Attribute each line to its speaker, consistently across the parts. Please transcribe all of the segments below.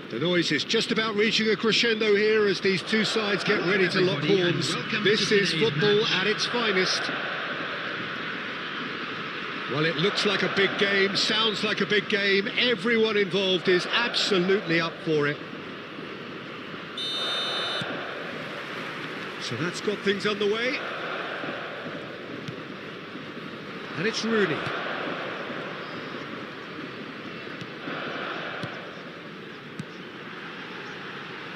Speaker 1: The noise is just about reaching a crescendo here as these two sides get ready to lock horns. This is football at its finest. Well, it looks like a big game, sounds like a big game. Everyone involved is absolutely up for it. So that's got things underway. And it's Rooney.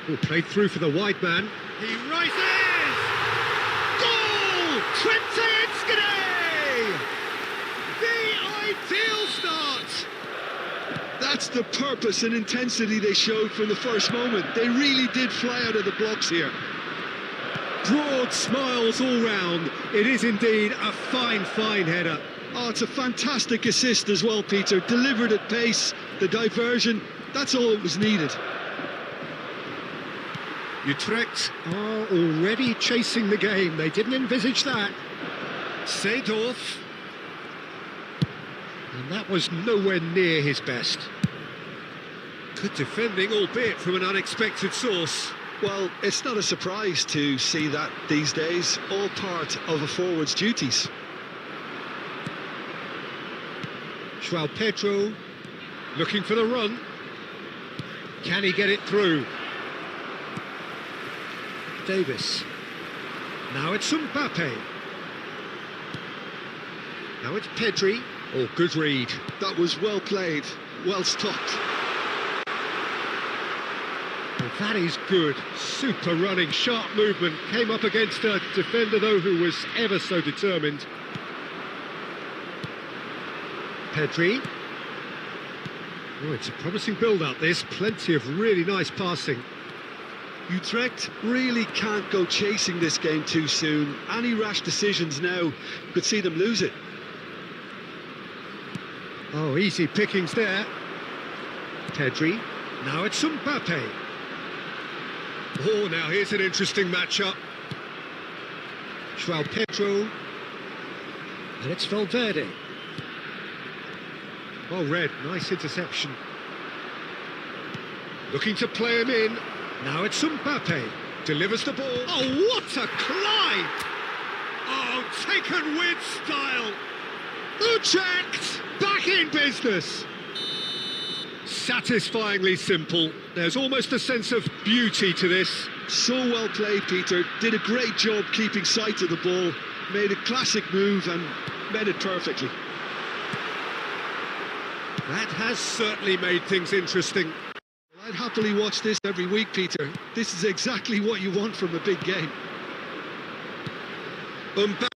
Speaker 1: Oh, played through for the wide man. He rises! Goal! Trent the ideal start!
Speaker 2: That's the purpose and intensity they showed from the first moment. They really did fly out of the blocks here.
Speaker 1: Broad smiles all round. It is indeed a fine, fine header.
Speaker 2: Oh, it's a fantastic assist as well, Peter. Delivered at pace, the diversion, that's all that was needed.
Speaker 1: Utrecht are already chasing the game. They didn't envisage that. Seedorf. And that was nowhere near his best. Good defending, albeit from an unexpected source.
Speaker 2: Well, it's not a surprise to see that these days, all part of a forward's duties.
Speaker 1: João Pedro looking for the run. Can he get it through? Davis. Now it's Mbappe. Now it's Pedri. Oh, good read.
Speaker 2: That was well played, well stopped.
Speaker 1: Well, that is good. Super running, sharp movement. Came up against a defender, though, who was ever so determined. Pedri. Oh, it's a promising build-up, this. Plenty of really nice passing.
Speaker 2: Utrecht really can't go chasing this game too soon. Any rash decisions now could see them lose it.
Speaker 1: Oh, easy pickings there. Pedri. Now it's Mbappe. Oh, now here's an interesting matchup. João Pedro. And it's Valverde. Oh, Red, nice interception. Looking to play him in. Now it's Mbappe. Delivers the ball. Oh, what a climb! Oh, taken with style. Utrecht back in business. Satisfyingly simple. There's almost a sense of beauty to this.
Speaker 2: So well played, Peter. Did a great job keeping sight of the ball. Made a classic move and made it perfectly.
Speaker 1: That has certainly made things interesting.
Speaker 2: I'd happily watch this every week, Peter. This is exactly what you want from a big game.
Speaker 1: Mbappe.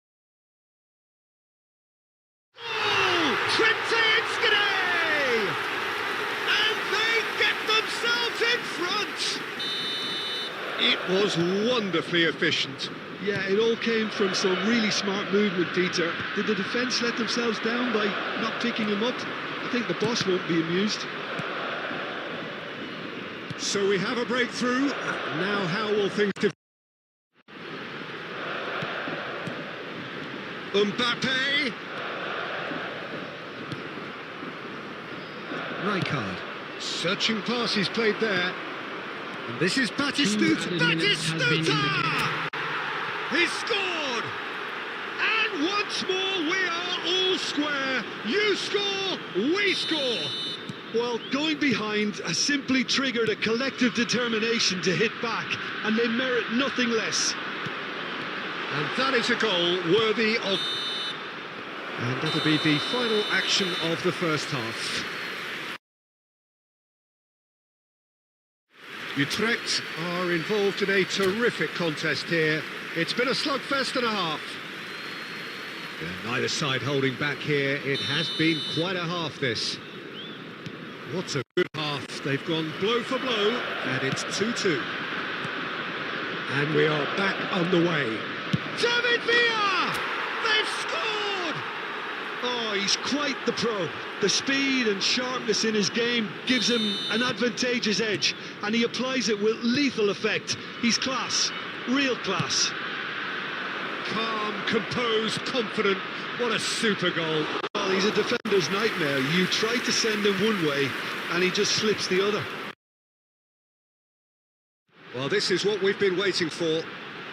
Speaker 1: Oh! Trent and they get themselves in front! It was wonderfully efficient.
Speaker 2: Yeah, it all came from some really smart movement, Peter. Did the defence let themselves down by not picking him up? I think the boss won't be amused.
Speaker 1: So we have a breakthrough. Now how will things develop? Mbappe. Rijkaard. Searching passes played there. And this is Batistuta. Batistuta! He scored! And once more we are all square. You score, we score.
Speaker 2: Well, going behind has simply triggered a collective determination to hit back, and they merit nothing less.
Speaker 1: And that is a goal worthy of... And that'll be the final action of the first half. Utrecht are involved in a terrific contest here. It's been a slugfest and a half. Neither side holding back here. It has been quite a half, this. What a good half. They've gone blow for blow, and it's 2-2. And we are back underway. David Villa! They've scored!
Speaker 2: Oh, he's quite the pro. The speed and sharpness in his game gives him an advantageous edge, and he applies it with lethal effect. He's class, real class.
Speaker 1: Calm, composed, confident. What a super goal.
Speaker 2: Well, he's a defender's nightmare. You try to send him one way, and he just slips the other.
Speaker 1: Well, this is what we've been waiting for.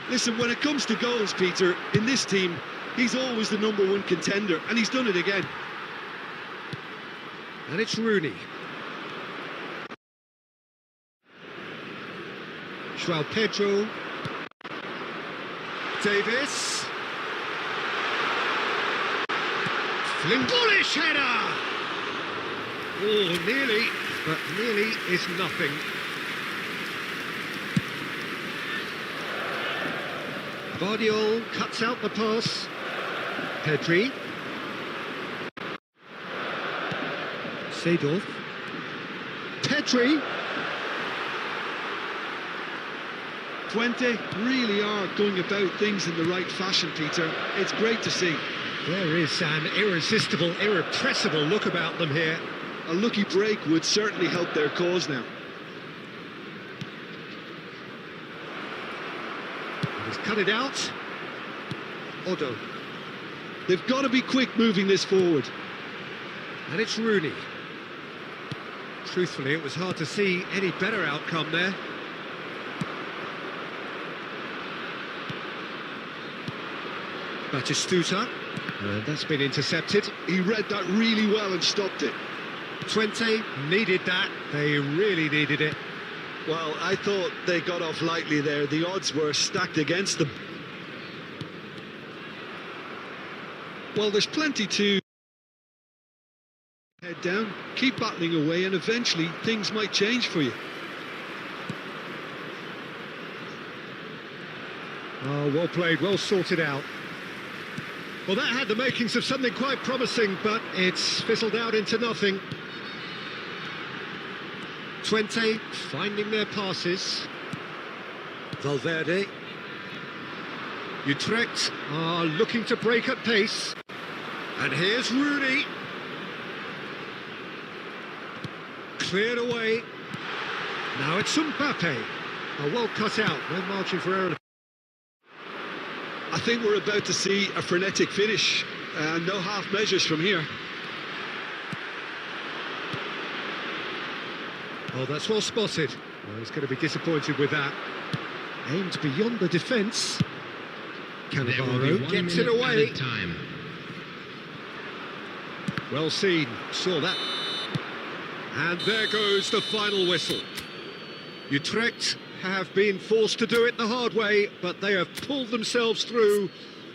Speaker 2: Listen, when it comes to goals, Peter, in this team, he's always the #1 contender, and he's done it again.
Speaker 1: And it's Rooney. João Pedro. Davis. Bullish header! Oh, nearly, but nearly is nothing. Guardiola cuts out the pass. Pedri. Seedorf. Pedri.
Speaker 2: Twente really are going about things in the right fashion, Peter. It's great to see.
Speaker 1: There is an irresistible, irrepressible look about them here.
Speaker 2: A lucky break would certainly help their cause now.
Speaker 1: He's cut it out. Odo.
Speaker 2: They've got to be quick moving this forward.
Speaker 1: And it's Rooney. Truthfully, it was hard to see any better outcome there. Batistuta. And that's been intercepted.
Speaker 2: He read that really well and stopped it.
Speaker 1: Twente needed that. They really needed it.
Speaker 2: Well, I thought they got off lightly there. The odds were stacked against them. Well, there's plenty to head down, keep battling away, and eventually things might change for you.
Speaker 1: Oh, well played, well sorted out. Well, that had the makings of something quite promising, but it's fizzled out into nothing. Twente finding their passes. Valverde. Utrecht are looking to break at pace. And here's Rooney. Cleared away. Now it's Mbappe. Well cut out, no margin for error.
Speaker 2: I think we're about to see a frenetic finish. No half measures from here.
Speaker 1: Oh, that's well spotted. Well, he's going to be disappointed with that. Aimed beyond the defence. Cannavaro gets it away. Well seen, saw that. And there goes the final whistle. Utrecht have been forced to do it the hard way, but they have pulled themselves through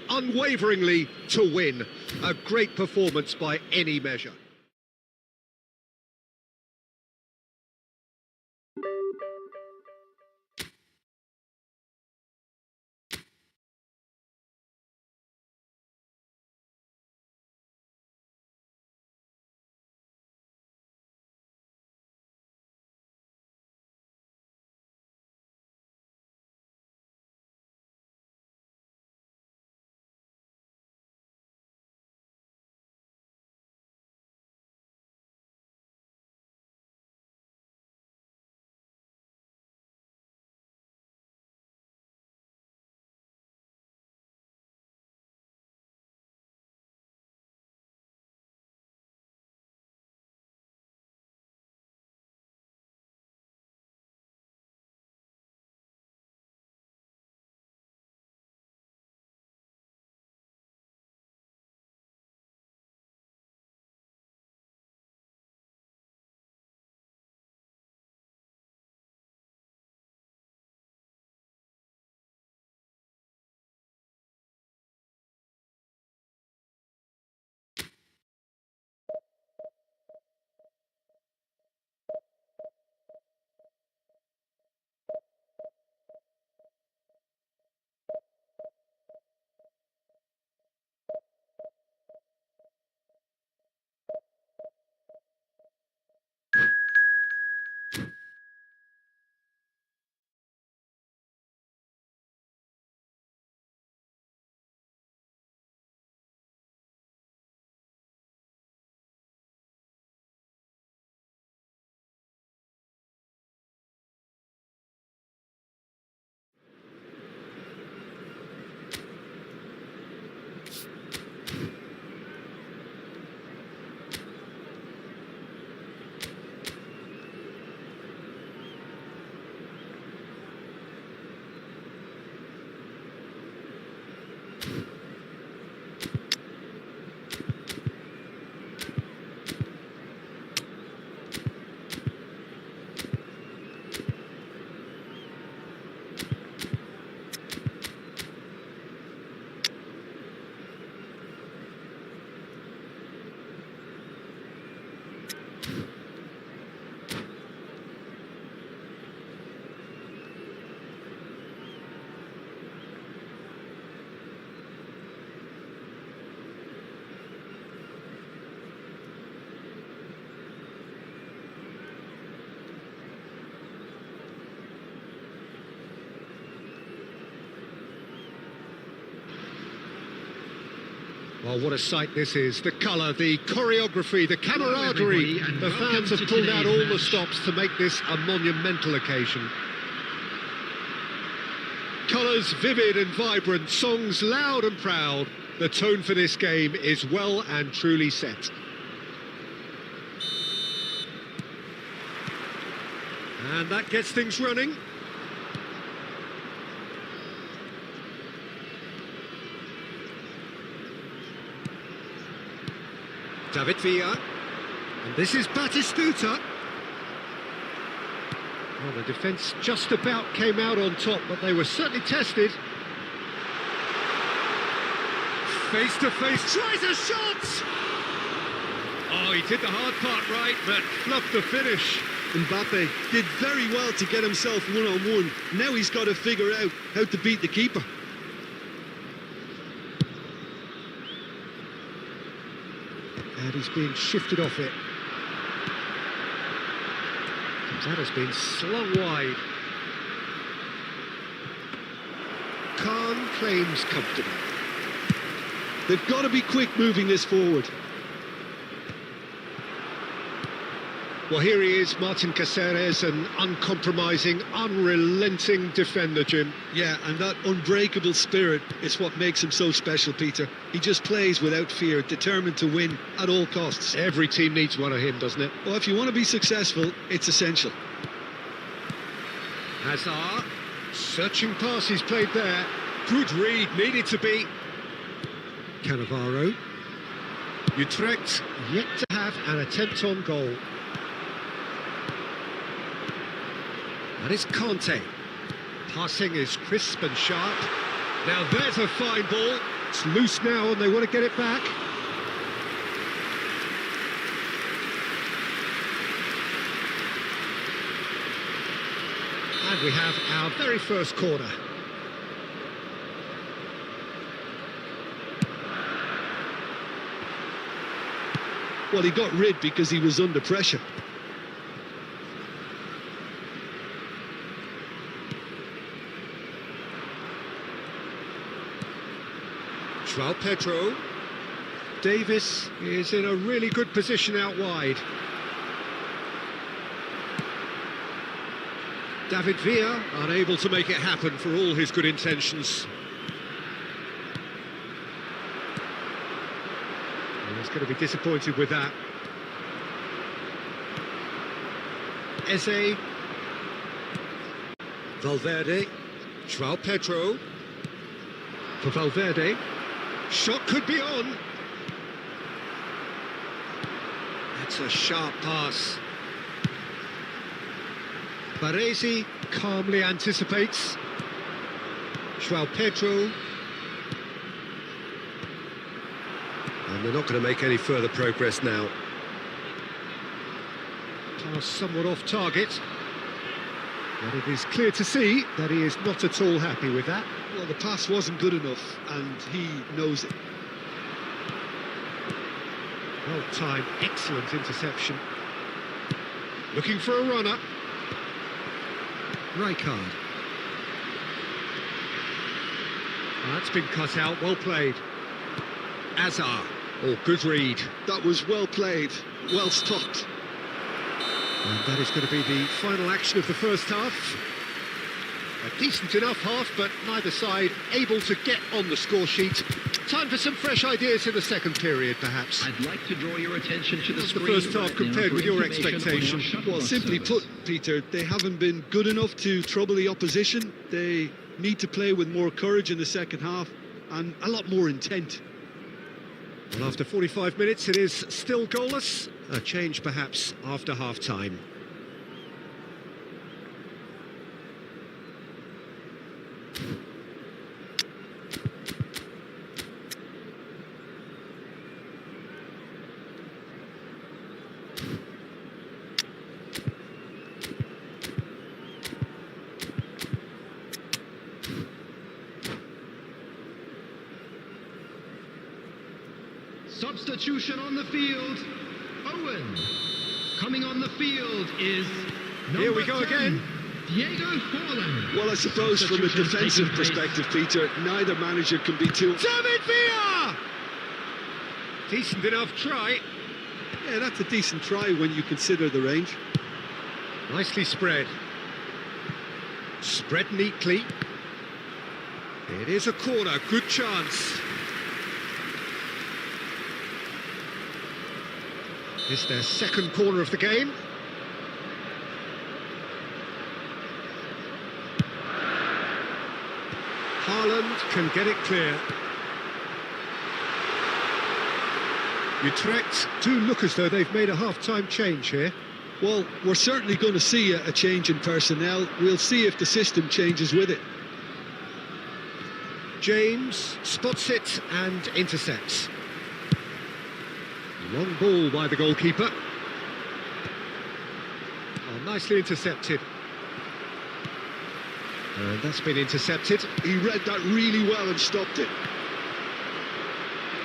Speaker 1: unwaveringly to win. A great performance by any measure. Oh, what a sight this is. The colour, the choreography, the camaraderie. The fans have pulled out all the stops to make this a monumental occasion. Colours vivid and vibrant, songs loud and proud. The tone for this game is well and truly set. And that gets things running. David Villa, and this is Batistuta. Well, the defence just about came out on top, but they were certainly tested. Face to face, tries a shot! Oh, he did the hard part right, but fluffed the finish.
Speaker 2: Mbappe did very well to get himself one-on-one. Now he's got to figure out how to beat the keeper.
Speaker 1: And he's being shifted off it. That has been slung wide. Khan claims comfortable.
Speaker 2: They've got to be quick moving this forward.
Speaker 1: Well, here he is, Martin Caceres, an uncompromising, unrelenting defender, Jim.
Speaker 2: Yeah, and that unbreakable spirit is what makes him so special, Peter. He just plays without fear, determined to win at all costs.
Speaker 1: Every team needs one of him, doesn't it?
Speaker 2: Well, if you want to be successful, it's essential.
Speaker 1: Hazard, searching pass he's played there. Good read, needed to be. Cannavaro. Utrecht yet to have an attempt on goal. And it's Conte. Passing is crisp and sharp. Now there's a fine ball. It's loose now and they want to get it back. And we have our very first corner.
Speaker 2: Well, he got rid because he was under pressure.
Speaker 1: João Pedro. Davis is in a really good position out wide. David Villa unable to make it happen for all his good intentions. And he's going to be disappointed with that. Eze. Valverde. João Pedro. For Valverde. Shot could be on. That's a sharp pass. Baresi calmly anticipates. João Pedro. And they're not going to make any further progress now. Pass somewhat off target. But it is clear to see that he is not at all happy with that.
Speaker 2: Well, the pass wasn't good enough, and he knows it.
Speaker 1: Well timed, excellent interception. Looking for a runner. Rijkaard. That's been cut out, well played. Hazard. Oh, good read.
Speaker 2: That was well played, well stopped.
Speaker 1: And that is going to be the final action of the first half. A decent enough half, but neither side able to get on the score sheet. Time for some fresh ideas in the second period, perhaps.
Speaker 3: I'd like to draw your attention to the
Speaker 1: screen. The first half compared with your expectation?
Speaker 2: Well, simply put, Peter, they haven't been good enough to trouble the opposition. They need to play with more courage in the second half and a lot more intent.
Speaker 1: Well, after 45 minutes, it is still goalless. A change, perhaps, after half-time.
Speaker 3: Substitution on the field. Owen. Coming on the field is
Speaker 1: Here we go
Speaker 3: 10,
Speaker 1: again.
Speaker 3: Diego Forlan.
Speaker 2: Well, I suppose from a defensive perspective, Peter, neither manager can be too...
Speaker 1: David Villa! Decent enough try.
Speaker 2: Yeah, that's a decent try when you consider the range.
Speaker 1: Nicely spread. Spread neatly. It is a corner, good chance. It's their second corner of the game. Haaland can get it clear. Utrecht do look as though they've made a half-time change here.
Speaker 2: Well, we're certainly going to see a change in personnel. We'll see if the system changes with it.
Speaker 1: James spots it and intercepts. Long ball by the goalkeeper. Oh, nicely intercepted. And that's been intercepted.
Speaker 2: He read that really well and stopped it.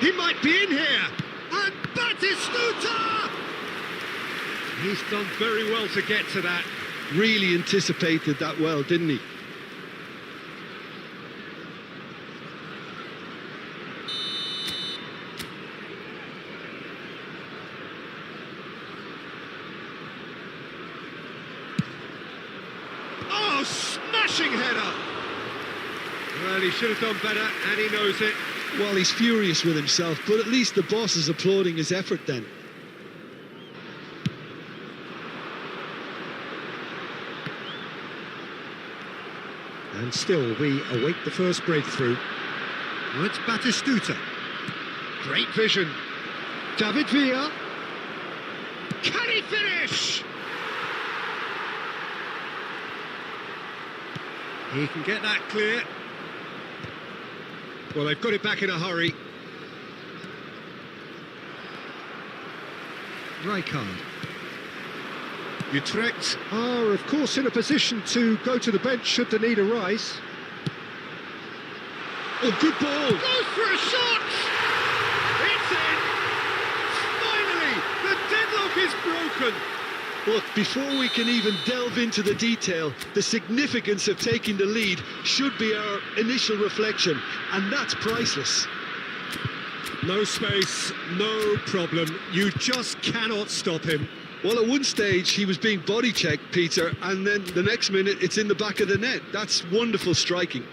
Speaker 1: He might be in here! And Batistuta! He's done very well to get to that.
Speaker 2: Really anticipated that well, didn't he?
Speaker 1: Oh, smashing header! Well, he should have done better, and he knows it.
Speaker 2: Well, he's furious with himself, but at least the boss is applauding his effort then.
Speaker 1: And still, we await the first breakthrough. Oh, it's Batistuta. Great vision. David Villa. Can he finish? He can get that clear. Well, they've got it back in a hurry. Rijkaard. Utrecht are, of course, in a position to go to the bench should the need arise. Oh, good ball! Goes for a shot! It's in! Finally, the deadlock is broken!
Speaker 2: Look, before we can even delve into the detail, the significance of taking the lead should be our initial reflection, and that's priceless.
Speaker 1: No space, no problem. You just cannot stop him.
Speaker 2: Well, at one stage, he was being body-checked, Peter, and then the next minute, it's in the back of the net. That's wonderful striking.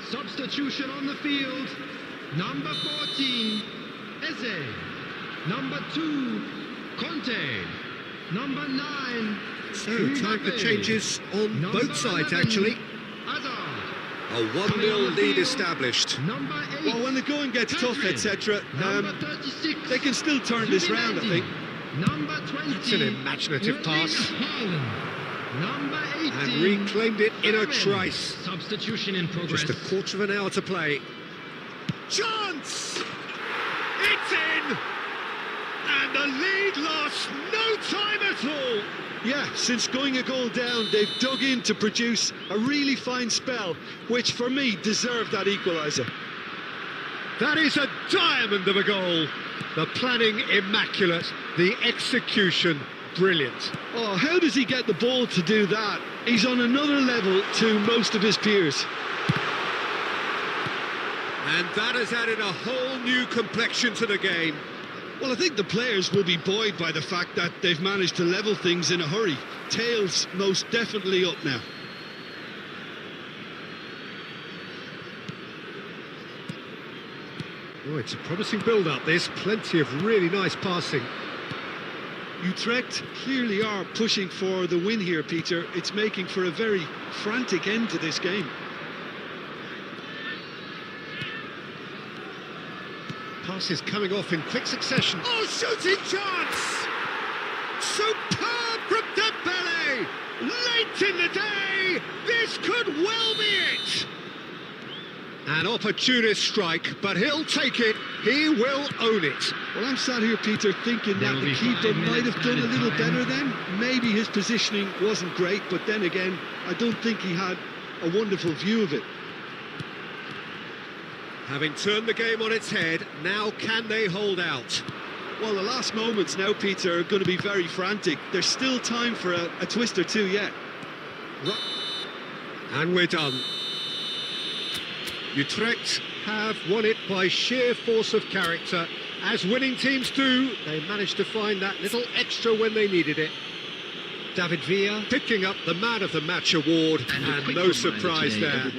Speaker 3: Substitution on the field. Number 14, Eze. Number 2, Conte. Number 9,
Speaker 1: So, time for
Speaker 3: Mbappe.
Speaker 1: changes on
Speaker 3: Number
Speaker 1: both sides,
Speaker 3: 11,
Speaker 1: actually.
Speaker 3: Hazard.
Speaker 1: A 1-0 lead established.
Speaker 3: Number 8,
Speaker 2: Well, when the going gets tough,
Speaker 3: Pedri.
Speaker 2: etc.,
Speaker 3: Number 36,
Speaker 2: they can still turn this round, I think.
Speaker 3: Number 20,
Speaker 1: That's an imaginative
Speaker 3: Erling
Speaker 1: pass.
Speaker 3: Haaland. Number 18,
Speaker 1: And reclaimed it in a
Speaker 3: Owen.
Speaker 1: trice.
Speaker 3: Substitution in progress.
Speaker 1: Just a quarter of an hour to play. Chance! It's in! And the lead lost no time at all!
Speaker 2: Yeah, since going a goal down, they've dug in to produce a really fine spell, which for me deserved that equaliser.
Speaker 1: That is a diamond of a goal. The planning immaculate, the execution brilliant.
Speaker 2: Oh, how does he get the ball to do that? He's on another level to most of his peers.
Speaker 1: And that has added a whole new complexion to the game.
Speaker 2: Well, I think the players will be buoyed by the fact that they've managed to level things in a hurry. Tails most definitely up now.
Speaker 1: Oh, it's a promising build-up. There's plenty of really nice passing.
Speaker 2: Utrecht clearly are pushing for the win here, Peter. It's making for a very frantic end to this game.
Speaker 1: Passes coming off in quick succession. Oh, shooting chance! Superb from Dembele! Late in the day! This could well be it! An opportunist strike, but he'll take it. He will own it.
Speaker 2: Well, I'm sat here, Peter, thinking that the keeper might have done a little better then. Maybe his positioning wasn't great, but then again, I don't think he had a wonderful view of it.
Speaker 1: Having turned the game on its head, now can they hold out?
Speaker 2: Well, the last moments now, Peter, are going to be very frantic. There's still time for a twist or two yet.
Speaker 1: And we're done. Utrecht have won it by sheer force of character. As winning teams do, they managed to find that little extra when they needed it. David Villa picking up the Man of the Match award, and no surprise there.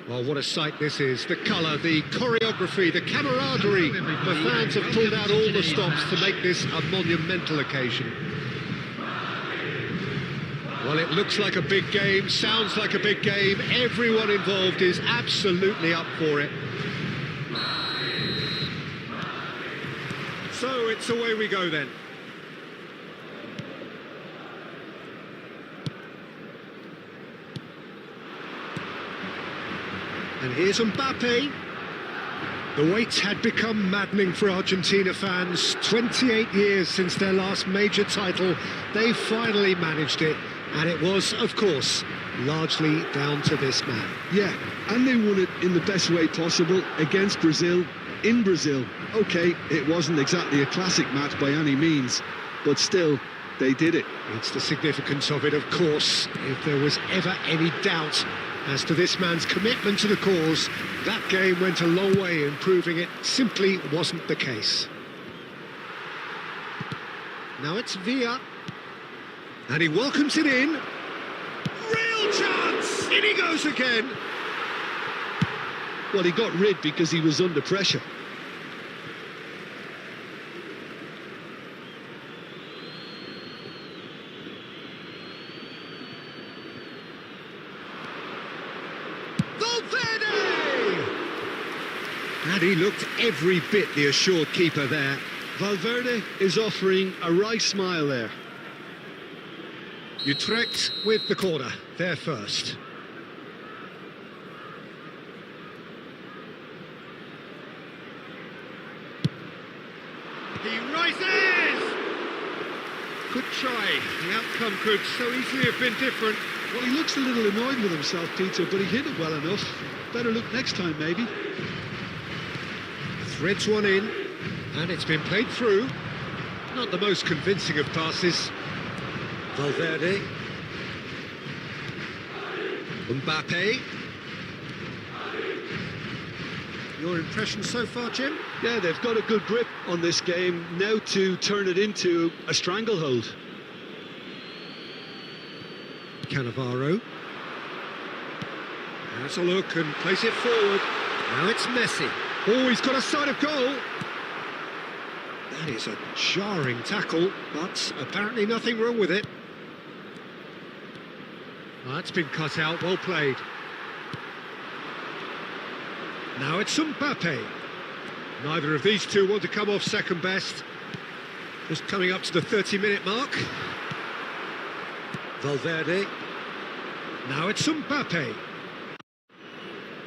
Speaker 1: Well, what a sight this is. The colour, the choreography, the camaraderie. The fans have pulled out all the stops to make this a monumental occasion. Well, it looks like a big game, sounds like a big game. Everyone involved is absolutely up for it. So it's away we go then. And here's Mbappe. The wait had become maddening for Argentina fans. 28 years since their last major title. They finally managed it. And it was, of course, largely down to this man.
Speaker 2: Yeah, and they won it in the best way possible against Brazil, in Brazil. OK, it wasn't exactly a classic match by any means, but still, they did it.
Speaker 1: It's the significance of it, of course. If there was ever any doubt as to this man's commitment to the cause, that game went a long way in proving it simply wasn't the case. Now it's Villa. And he welcomes it in. Real chance! In he goes again.
Speaker 2: Well, he got rid because he was under pressure.
Speaker 1: Valverde! And he looked every bit the assured keeper there.
Speaker 2: Valverde is offering a right smile there.
Speaker 1: Utrecht with the corner, there first. He rises! Good try. The outcome could so easily have been different.
Speaker 2: Well, he looks a little annoyed with himself, Peter, but he hit it well enough. Better look next time, maybe.
Speaker 1: Threads one in, and it's been played through. Not the most convincing of passes. Valverde. Mbappe. Your impression so far, Jim?
Speaker 2: Yeah, they've got a good grip on this game, now to turn it into a stranglehold.
Speaker 1: Cannavaro. Has a look and plays it forward. Now it's Messi. Oh, he's got a sight of goal. That is a jarring tackle, but apparently nothing wrong with it. That's been cut out, well played. Now it's Mbappe. Neither of these two want to come off second best. Just coming up to the 30-minute mark. Valverde. Now it's Mbappe.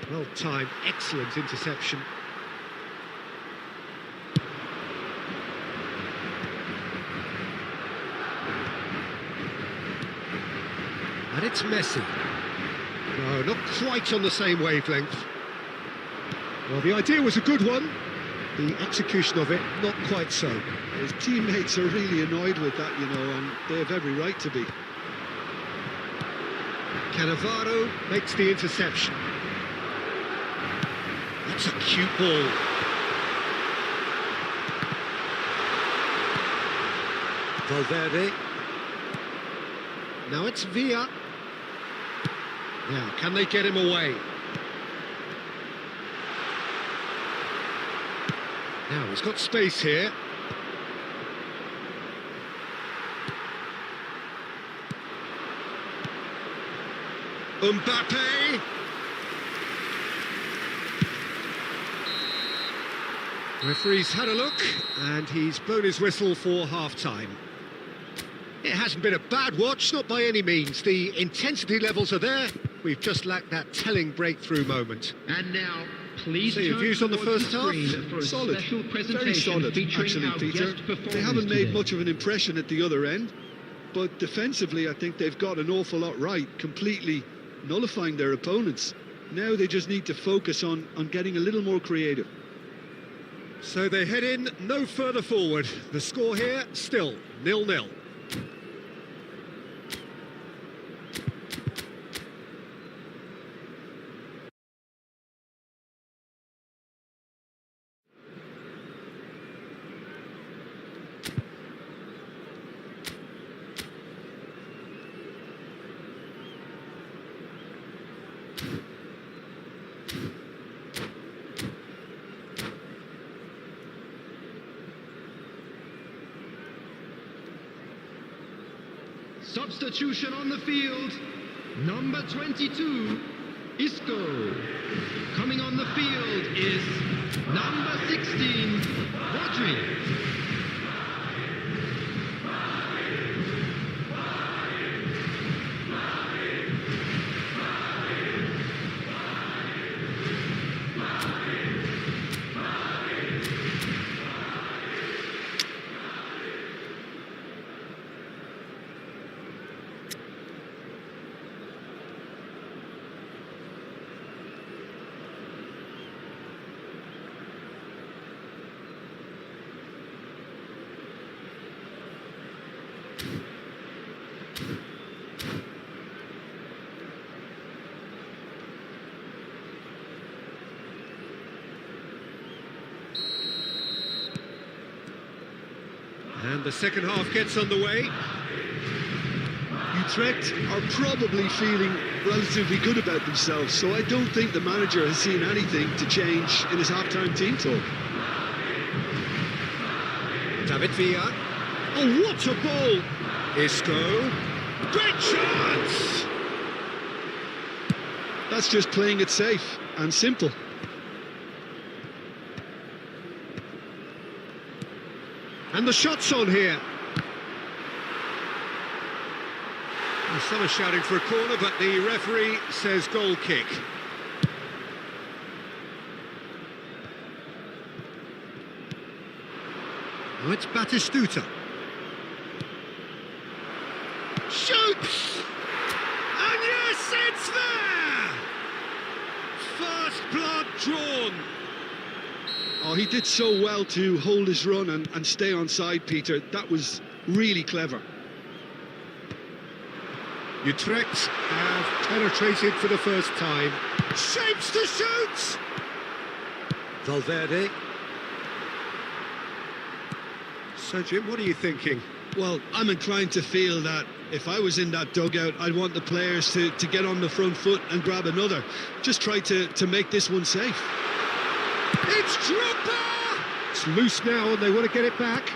Speaker 1: Well timed, excellent interception. And it's Messi. No, not quite on the same wavelength. Well, the idea was a good one. The execution of it, not quite so.
Speaker 2: His teammates are really annoyed with that, you know, and they have every right to be.
Speaker 1: Cannavaro makes the interception. That's a cute ball. Valverde. Now it's Villa. Now, can they get him away? Now, he's got space here. Mbappe! Referee's had a look, and he's blown his whistle for half-time. It hasn't been a bad watch, not by any means. The intensity levels are there. We've just lacked that telling breakthrough moment.
Speaker 3: And now, please
Speaker 1: So your views on the first half?
Speaker 2: Solid, very solid, actually, Peter. They haven't made much of an impression at the other end, but defensively I think they've got an awful lot right, completely nullifying their opponents. Now they just need to focus on getting a little more creative.
Speaker 1: So they head in no further forward. The score here, still 0-0.
Speaker 3: Substitution on the field. Number 22, Isco. Coming on the field is number 16, Rodri.
Speaker 1: And the second half gets underway.
Speaker 2: Utrecht are probably feeling relatively good about themselves, so I don't think the manager has seen anything to change in his half-time team talk.
Speaker 1: David Villa. Oh, what a ball! Isco. Great chance!
Speaker 2: That's just playing it safe and simple.
Speaker 1: And the shot's on here. Well, some are shouting for a corner, but the referee says goal kick. Now it's Batistuta. Shoots! And yes, it's there! First blood drawn.
Speaker 2: Oh, he did so well to hold his run and stay on side, Peter. That was really clever.
Speaker 1: Utrecht have penetrated for the first time. Shapes to shoot! Valverde. So, Jim, what are you thinking?
Speaker 2: Well, I'm inclined to feel that if I was in that dugout, I'd want the players to get on the front foot and grab another. Just try to make this one safe.
Speaker 1: It's Drogba! It's loose now and they want to get it back.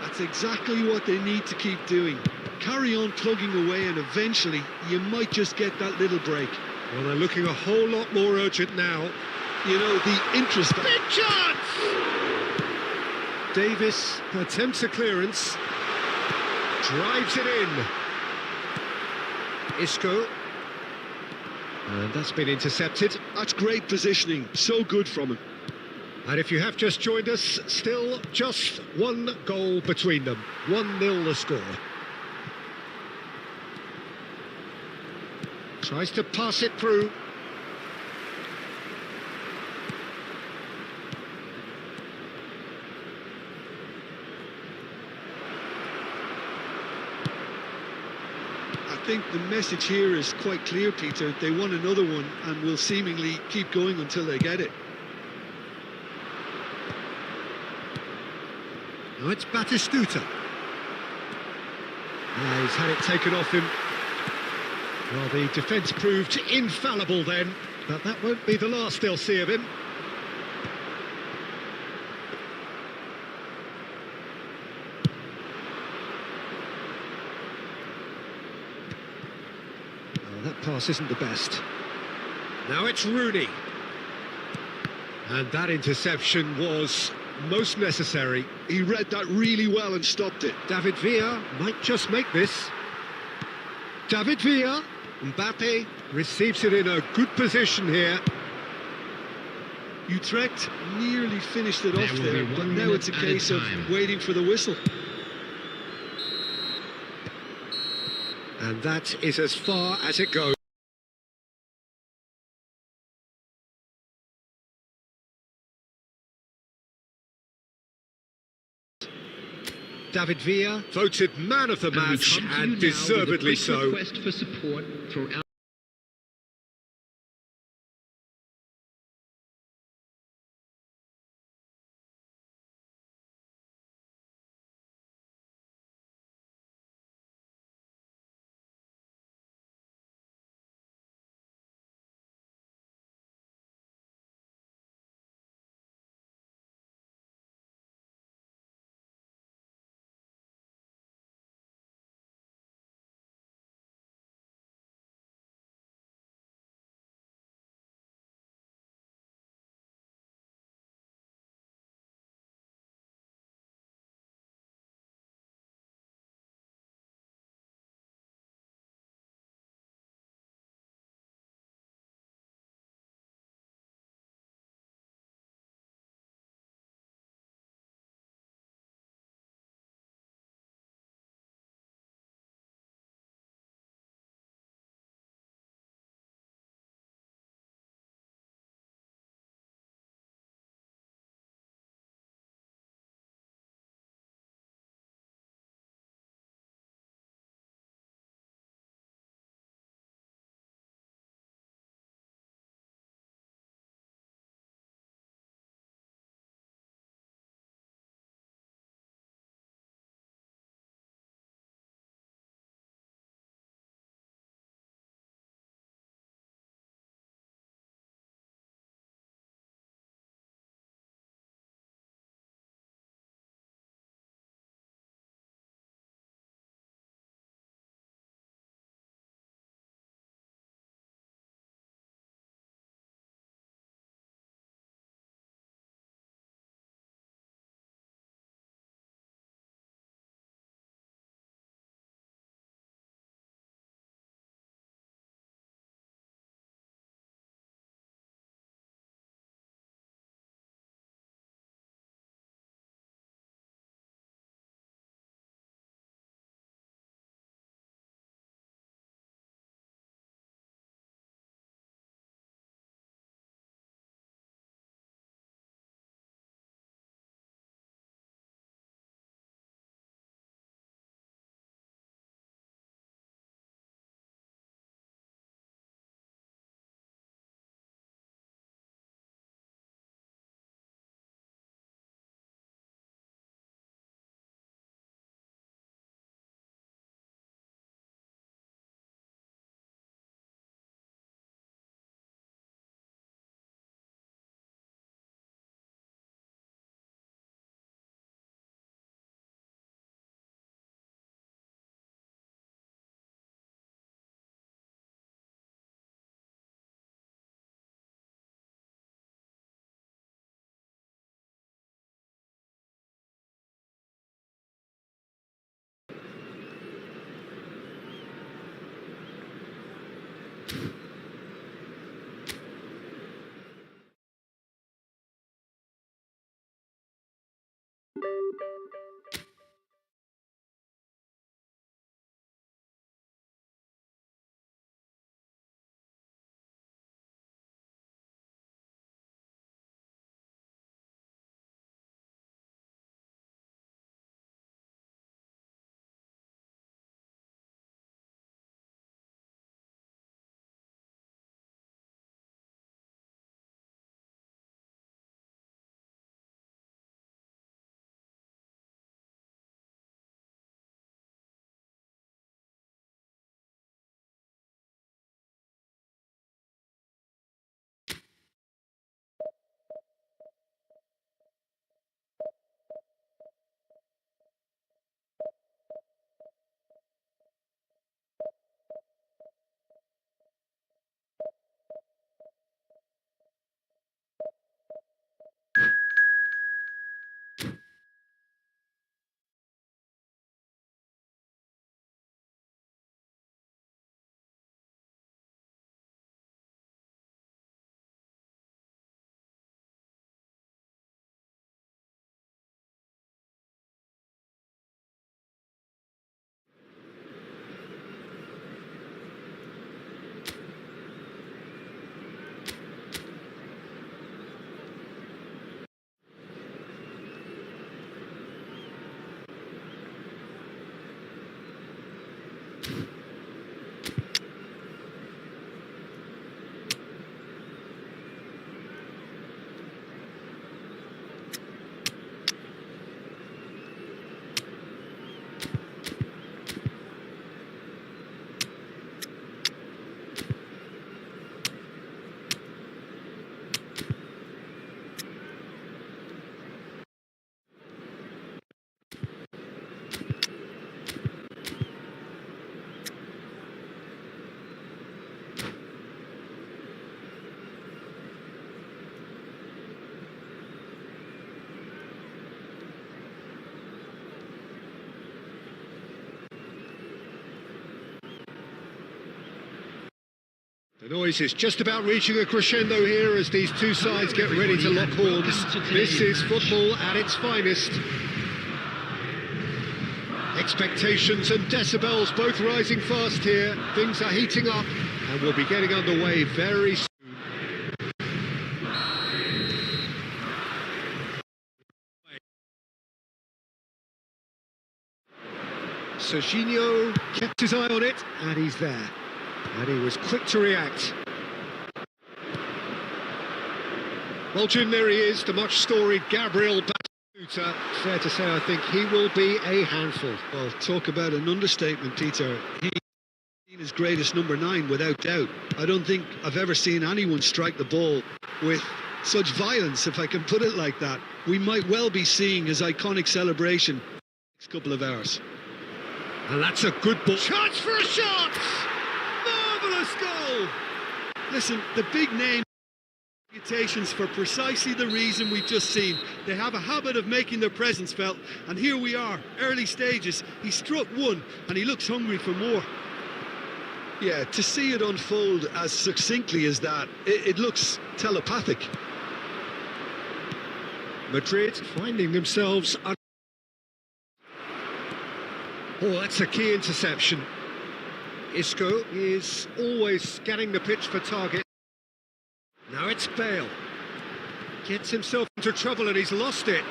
Speaker 2: That's exactly what they need to keep doing. Carry on plugging away and eventually you might just get that little break.
Speaker 1: Well, they're looking a whole lot more urgent now.
Speaker 2: You know, the interest...
Speaker 1: Big chance! Davis attempts a clearance. Drives it in. Isco. And that's been intercepted.
Speaker 2: That's great positioning. So good from him.
Speaker 1: And if you have just joined us, still just one goal between them. 1-0 the score. Tries to pass it through.
Speaker 2: I think the message here is quite clear, Peter. They want another one and will seemingly keep going until they get it.
Speaker 1: Now it's Batistuta. He's had it taken off him. Well, the defence proved infallible then, but that won't be the last they'll see of him. Oh, that pass isn't the best. Now it's Rooney. And that interception was most necessary.
Speaker 2: He read that really well and stopped it.
Speaker 1: David Villa might just make this. David Villa. Mbappe receives it in a good position here.
Speaker 2: Utrecht nearly finished it off there, but now it's a case of waiting for the whistle.
Speaker 1: And that is as far as it goes. David Villa voted man of the match and deservedly so.
Speaker 3: Request for support throughout
Speaker 1: The noise is just about reaching a crescendo here as these two sides get ready to lock horns. This is football at its finest. Expectations and decibels both rising fast here. Things are heating up and we'll be getting underway very soon. Serginho kept his eye on it and he's there. And he was quick to react. Well, Jim, there he is, the much-storied Gabriel Batistuta. Fair to say, I think he will be a handful.
Speaker 2: Well, talk about an understatement, Peter. He's seen his greatest number 9, without doubt. I don't think I've ever seen anyone strike the ball with such violence, if I can put it like that. We might well be seeing his iconic celebration in the next couple of hours.
Speaker 1: And that's a good ball. Chance for a shot! Marvellous goal!
Speaker 2: Listen, the big name reputations for precisely the reason we've just seen. They have a habit of making their presence felt, and here we are, early stages. He struck one and he looks hungry for more. Yeah, to see it unfold as succinctly as that, it looks telepathic.
Speaker 1: Madrid finding themselves oh, that's a key interception. Isco is always scanning the pitch for target. Now it's Bale. Gets himself into trouble and he's lost it.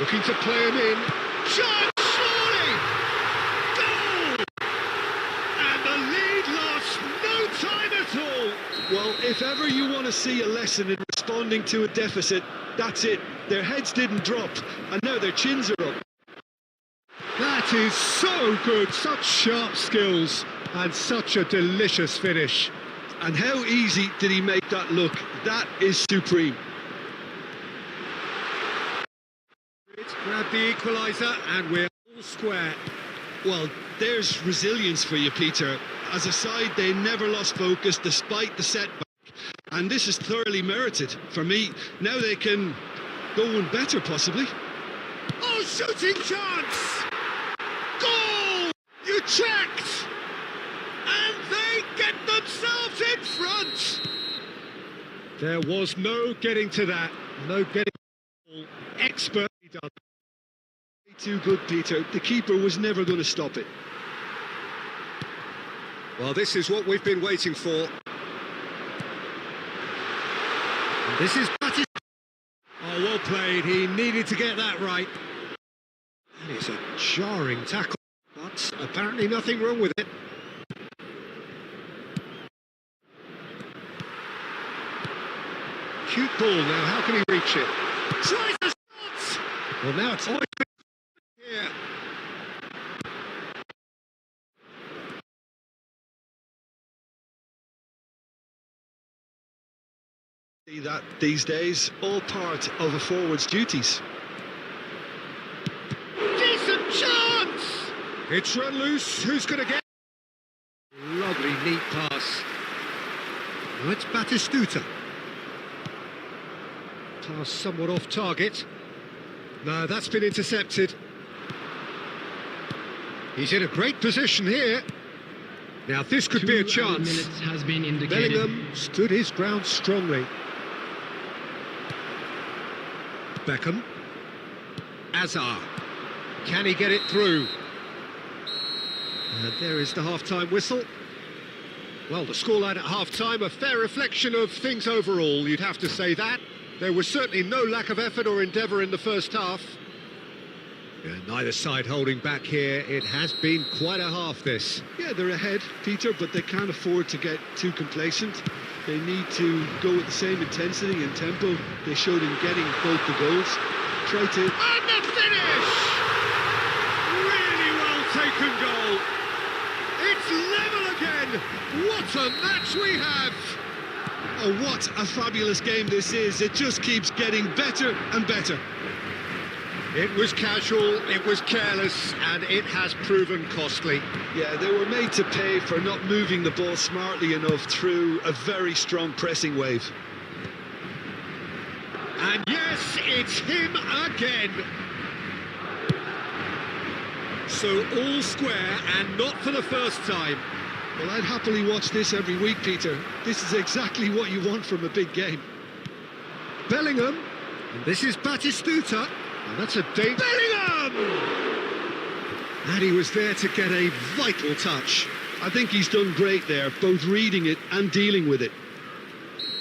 Speaker 1: Looking to play him in. Shot! Surely! Goal! And the lead lost no time at all.
Speaker 2: Well, if ever you want to see a lesson in responding to a deficit, that's it. Their heads didn't drop, and now their chins are up.
Speaker 1: That is so good, such sharp skills and such a delicious finish.
Speaker 2: And how easy did he make that look? That is supreme.
Speaker 1: Grab the equaliser and we're all square.
Speaker 2: Well, there's resilience for you, Peter. As a side, they never lost focus despite the setback. And this is thoroughly merited. For me, now they can go one better, possibly.
Speaker 1: Oh, shooting chance! Goal! You checked! And they get themselves in front! There was no getting to that, no getting to the ball. Expertly done.
Speaker 2: Too good, Peter. The keeper was never going to stop it.
Speaker 1: Well, this is what we've been waiting for. And this is Batty. Oh, well played. He needed to get that right. And it's a jarring tackle, but apparently nothing wrong with it. Cute ball now. How can he reach it? Tries the shots! Well, now it's always here.
Speaker 2: See that these days, all part of a forward's duties.
Speaker 1: Decent chance! It's run loose. Who's going to get? Lovely, neat pass. Now it's Batistuta. Pass somewhat off target. No, that's been intercepted. He's in a great position here. Now this could be a chance.
Speaker 3: Minutes has been indicated.
Speaker 1: Bellingham stood his ground strongly. Beckham. Azar. Can he get it through? And there is the half-time whistle. Well, the scoreline at half-time, a fair reflection of things overall, you'd have to say that. There was certainly no lack of effort or endeavour in the first half. Yeah, neither side holding back here. It has been quite a half, this.
Speaker 2: Yeah, they're ahead, Peter, but they can't afford to get too complacent. They need to go with the same intensity and tempo they showed in getting both the goals. Try to...
Speaker 1: And the finish! Really well taken goal. It's level again. What a match we have.
Speaker 2: Oh, what a fabulous game this is. It just keeps getting better and better.
Speaker 1: It was casual, it was careless, and it has proven costly.
Speaker 2: Yeah, they were made to pay for not moving the ball smartly enough through a very strong pressing wave.
Speaker 1: And yes, it's him again. So all square, and not for the first time.
Speaker 2: Well, I'd happily watch this every week, Peter. This is exactly what you want from a big game.
Speaker 1: Bellingham, and this is Batistuta, and that's a danger. Bellingham! And he was there to get a vital touch.
Speaker 2: I think he's done great there, both reading it and dealing with it.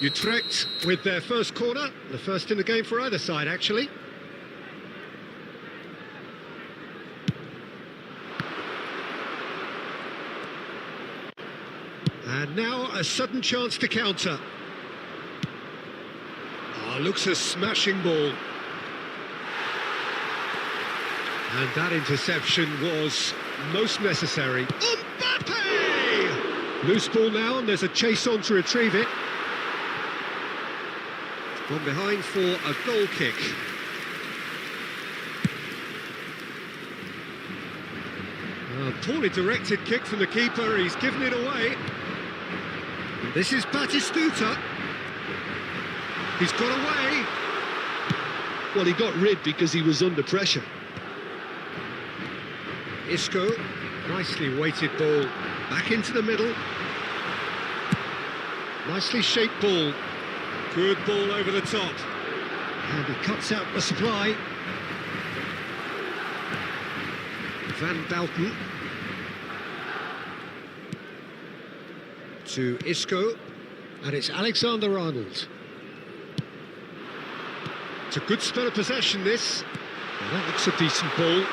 Speaker 1: Utrecht with their first corner, the first in the game for either side, actually. And now a sudden chance to counter. Oh, looks a smashing ball. And that interception was most necessary. Mbappe! Loose ball now, and there's a chase on to retrieve it. Gone behind for a goal kick. A poorly directed kick from the keeper, he's given it away. And this is Batistuta. He's got away.
Speaker 2: Well, he got rid because he was under pressure.
Speaker 1: Isco, nicely weighted ball, back into the middle. Nicely shaped ball. Good ball over the top. And he cuts out the supply. Van Belten. To Isco. And it's Alexander-Arnold. It's a good spell of possession, this. Well, that looks a decent ball.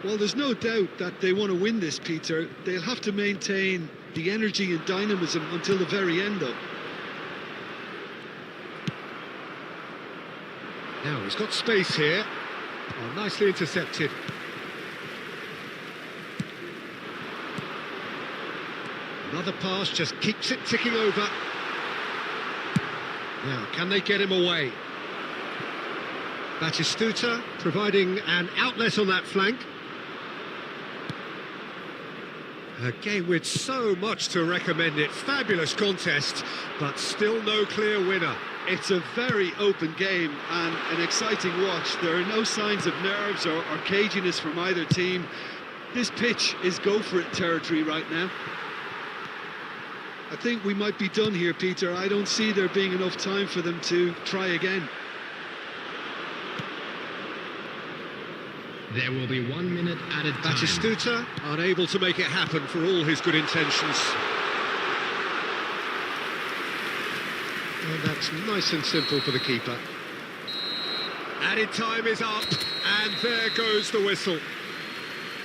Speaker 2: Well, there's no doubt that they want to win this, Peter. They'll have to maintain the energy and dynamism until the very end, though.
Speaker 1: Now, he's got space here. Oh, nicely intercepted. Another pass just keeps it ticking over. Now, can they get him away? Batistuta providing an outlet on that flank. A game with so much to recommend it. Fabulous contest, but still no clear winner.
Speaker 2: It's a very open game and an exciting watch. There are no signs of nerves or caginess from either team. This pitch is go-for-it territory right now. I think we might be done here, Peter. I don't see there being enough time for them to try again.
Speaker 3: There will be 1 minute added time.
Speaker 1: Batistuta unable to make it happen for all his good intentions. And that's nice and simple for the keeper. Added time is up, and there goes the whistle.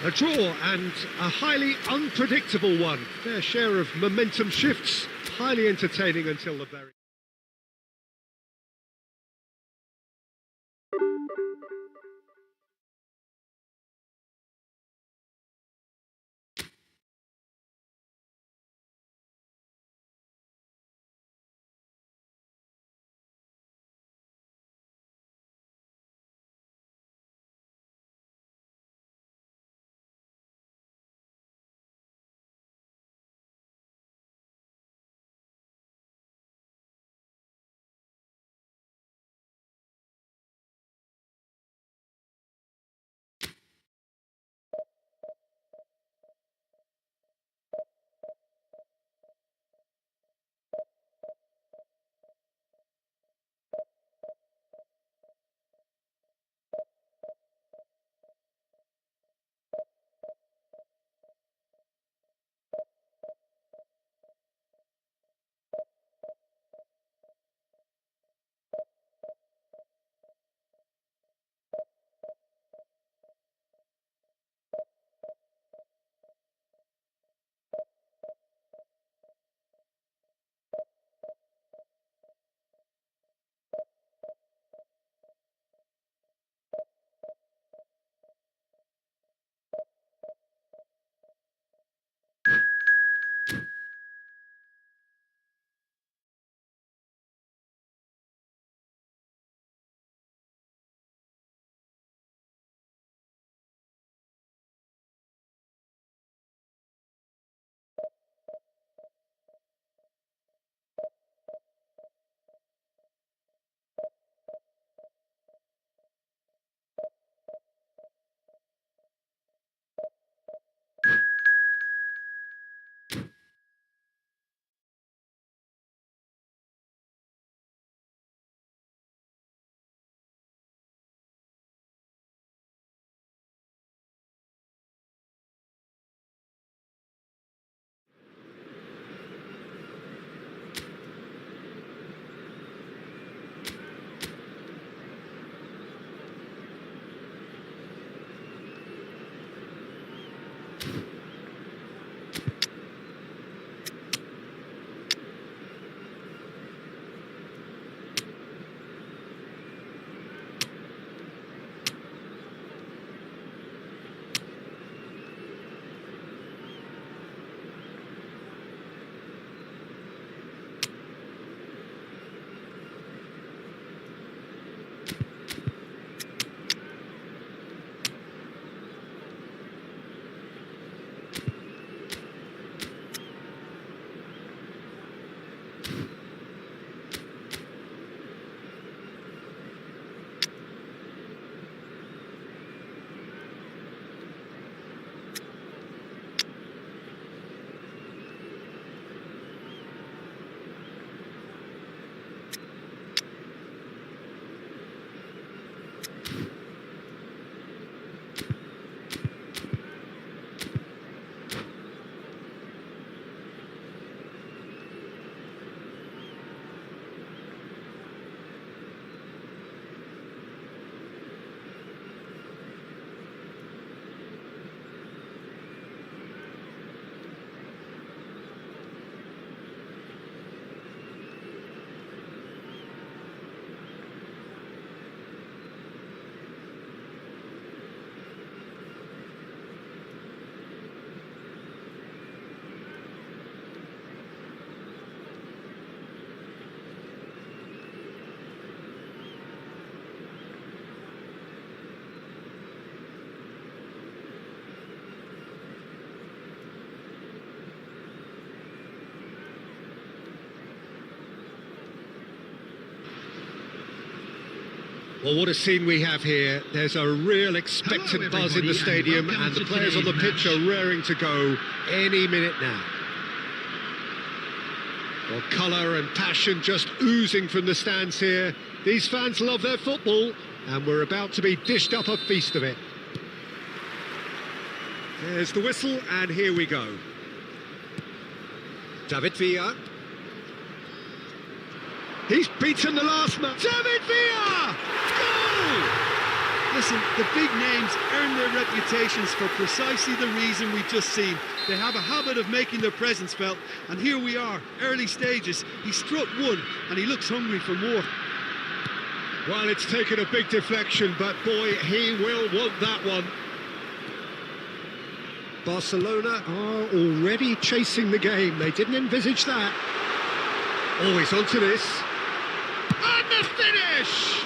Speaker 1: A draw, and a highly unpredictable one. Fair share of momentum shifts, highly entertaining until the very... Well, what a scene we have here. There's a real expectant buzz in the stadium, and the players on the pitch are raring to go any minute now. Well, colour and passion just oozing from the stands here. These fans love their football, and we're about to be dished up a feast of it. There's the whistle, and here we go. David Villa.
Speaker 2: He's beaten the last man.
Speaker 1: David Villa! Goal!
Speaker 2: Listen, the big names earn their reputations for precisely the reason we've just seen. They have a habit of making their presence felt, and here we are, early stages. He struck one, and he looks hungry for more.
Speaker 1: Well, it's taken a big deflection, but boy, he will want that one. Barcelona are already chasing the game. They didn't envisage that. Oh, he's onto this. And the finish!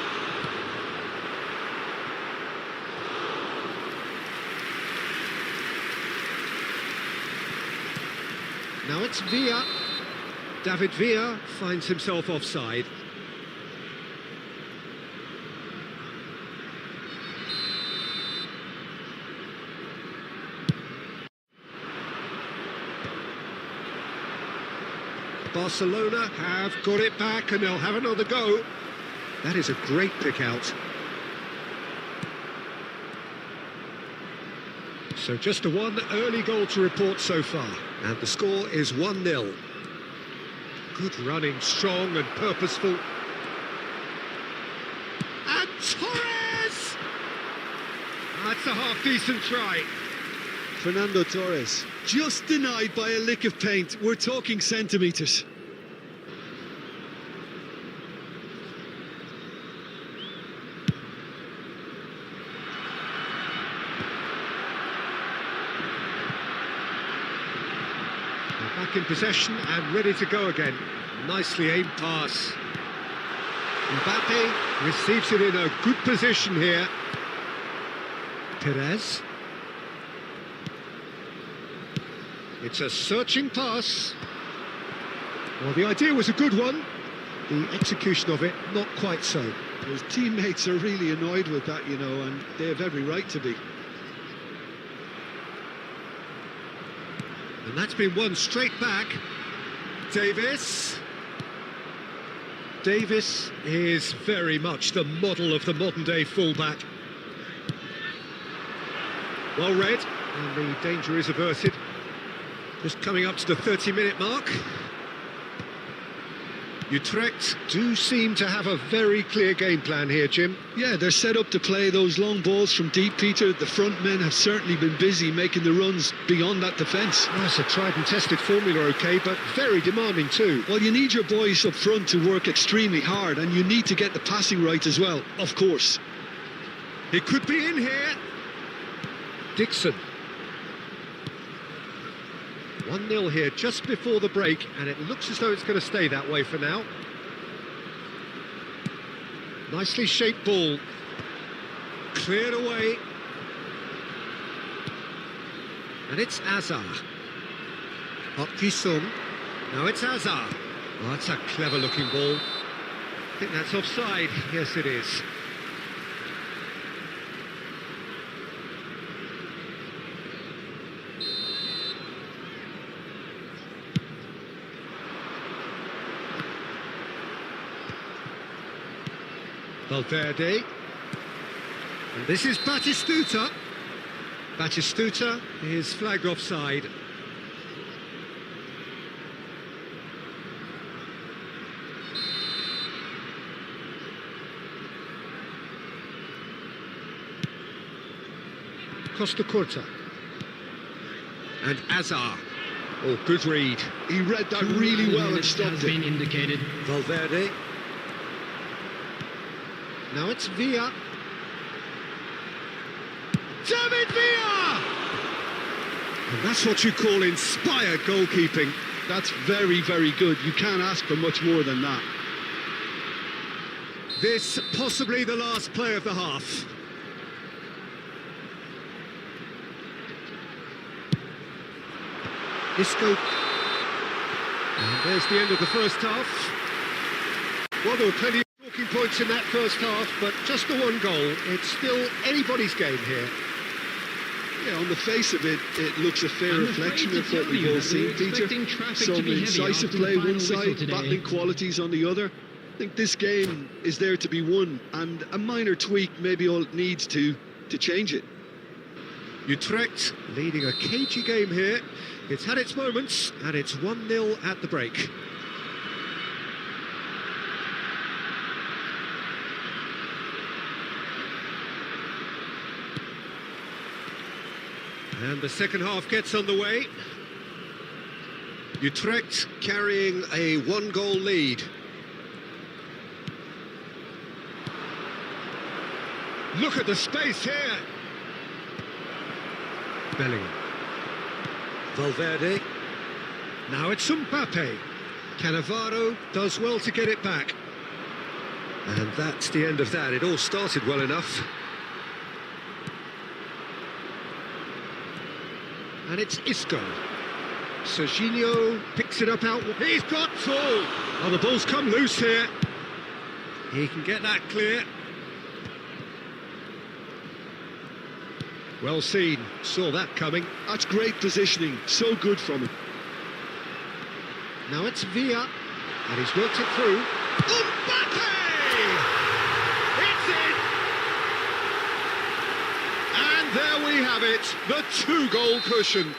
Speaker 1: Now it's Villa. David Villa finds himself offside. Barcelona have got it back and they'll have another go. That is a great pick out. So just a one early goal to report so far, and the score is 1-0. Good running, strong and purposeful. And Torres! That's a half-decent try.
Speaker 2: Fernando Torres, just denied by a lick of paint. We're talking centimetres.
Speaker 1: Back in possession and ready to go again. Nicely aimed pass. Mbappe receives it in a good position here. Perez. It's a searching pass. Well, the idea was a good one. The execution of it, not quite so.
Speaker 2: His teammates are really annoyed with that, you know, and they have every right to be.
Speaker 1: And that's been won straight back. Davis. Davis is very much the model of the modern-day fullback. Well read, and the danger is averted. Just coming up to the 30-minute mark. Utrecht do seem to have a very clear game plan here, Jim.
Speaker 2: Yeah, they're set up to play those long balls from deep, Peter. The front men have certainly been busy making the runs beyond that defence.
Speaker 1: Well, it's a tried and tested formula, OK, but very demanding too.
Speaker 2: Well, you need your boys up front to work extremely hard, and you need to get the passing right as well, of course.
Speaker 1: It could be in here. Dixon. 1-0 here just before the break, and it looks as though it's going to stay that way for now. Nicely shaped ball. Cleared away. And it's Azar. Hutchinson. Now it's Azar. Oh, that's a clever-looking ball. I think that's offside. Yes, it is. Valverde. And this is Batistuta. Batistuta is flagged offside. Costa Curta. And Azar. Oh, good read.
Speaker 2: He read that really well and stopped it.
Speaker 3: Indicated.
Speaker 1: Valverde. Now it's Villa. David Villa! And that's what you call inspired goalkeeping.
Speaker 2: That's very, very good. You can't ask for much more than that.
Speaker 1: This possibly the last play of the half. Isco. And there's the end of the first half. Well, there were plenty of talking points in that first half, but just the one goal. It's still anybody's game here.
Speaker 2: Yeah, on the face of it, it looks a fair reflection of what we've all seen, Peter. Some incisive play one side, battling qualities on the other. I think this game is there to be won, and a minor tweak maybe all it needs to change it.
Speaker 1: Utrecht leading a cagey game here. It's had its moments, and it's 1-0 at the break. And the second half gets underway. Utrecht carrying a one-goal lead. Look at the space here. Bellingham. Valverde. Now it's Mbappe. Cannavaro does well to get it back. And that's the end of that. It all started well enough. And it's Isco. Serginho picks it up out. He's got full. Oh, the ball's come loose here. He can get that clear. Well seen, saw that coming.
Speaker 2: That's great positioning, so good from him.
Speaker 1: Now it's Villa, and he's worked it through. Mbappe! It's in! And there we have it, the two-goal cushion.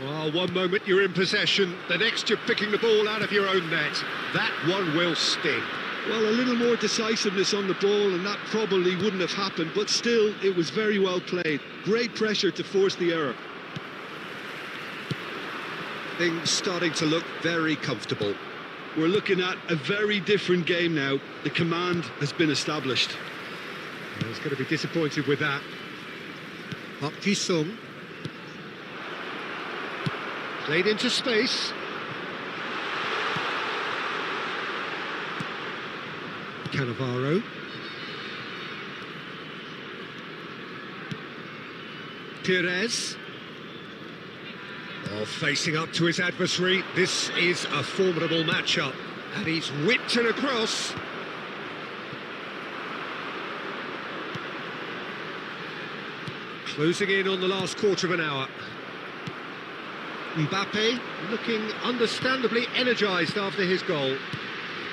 Speaker 1: Well, one moment you're in possession, the next you're picking the ball out of your own net. That one will sting.
Speaker 2: Well, a little more decisiveness on the ball and that probably wouldn't have happened, but still, it was very well played. Great pressure to force the error.
Speaker 1: Things starting to look very comfortable.
Speaker 2: We're looking at a very different game now. The command has been established.
Speaker 1: He's going to be disappointed with that. Park Ji-sung. Played into space. Cannavaro. Perez. Oh, facing up to his adversary. This is a formidable matchup. And he's whipped it across. Closing in on the last quarter of an hour. Mbappe looking understandably energised after his goal.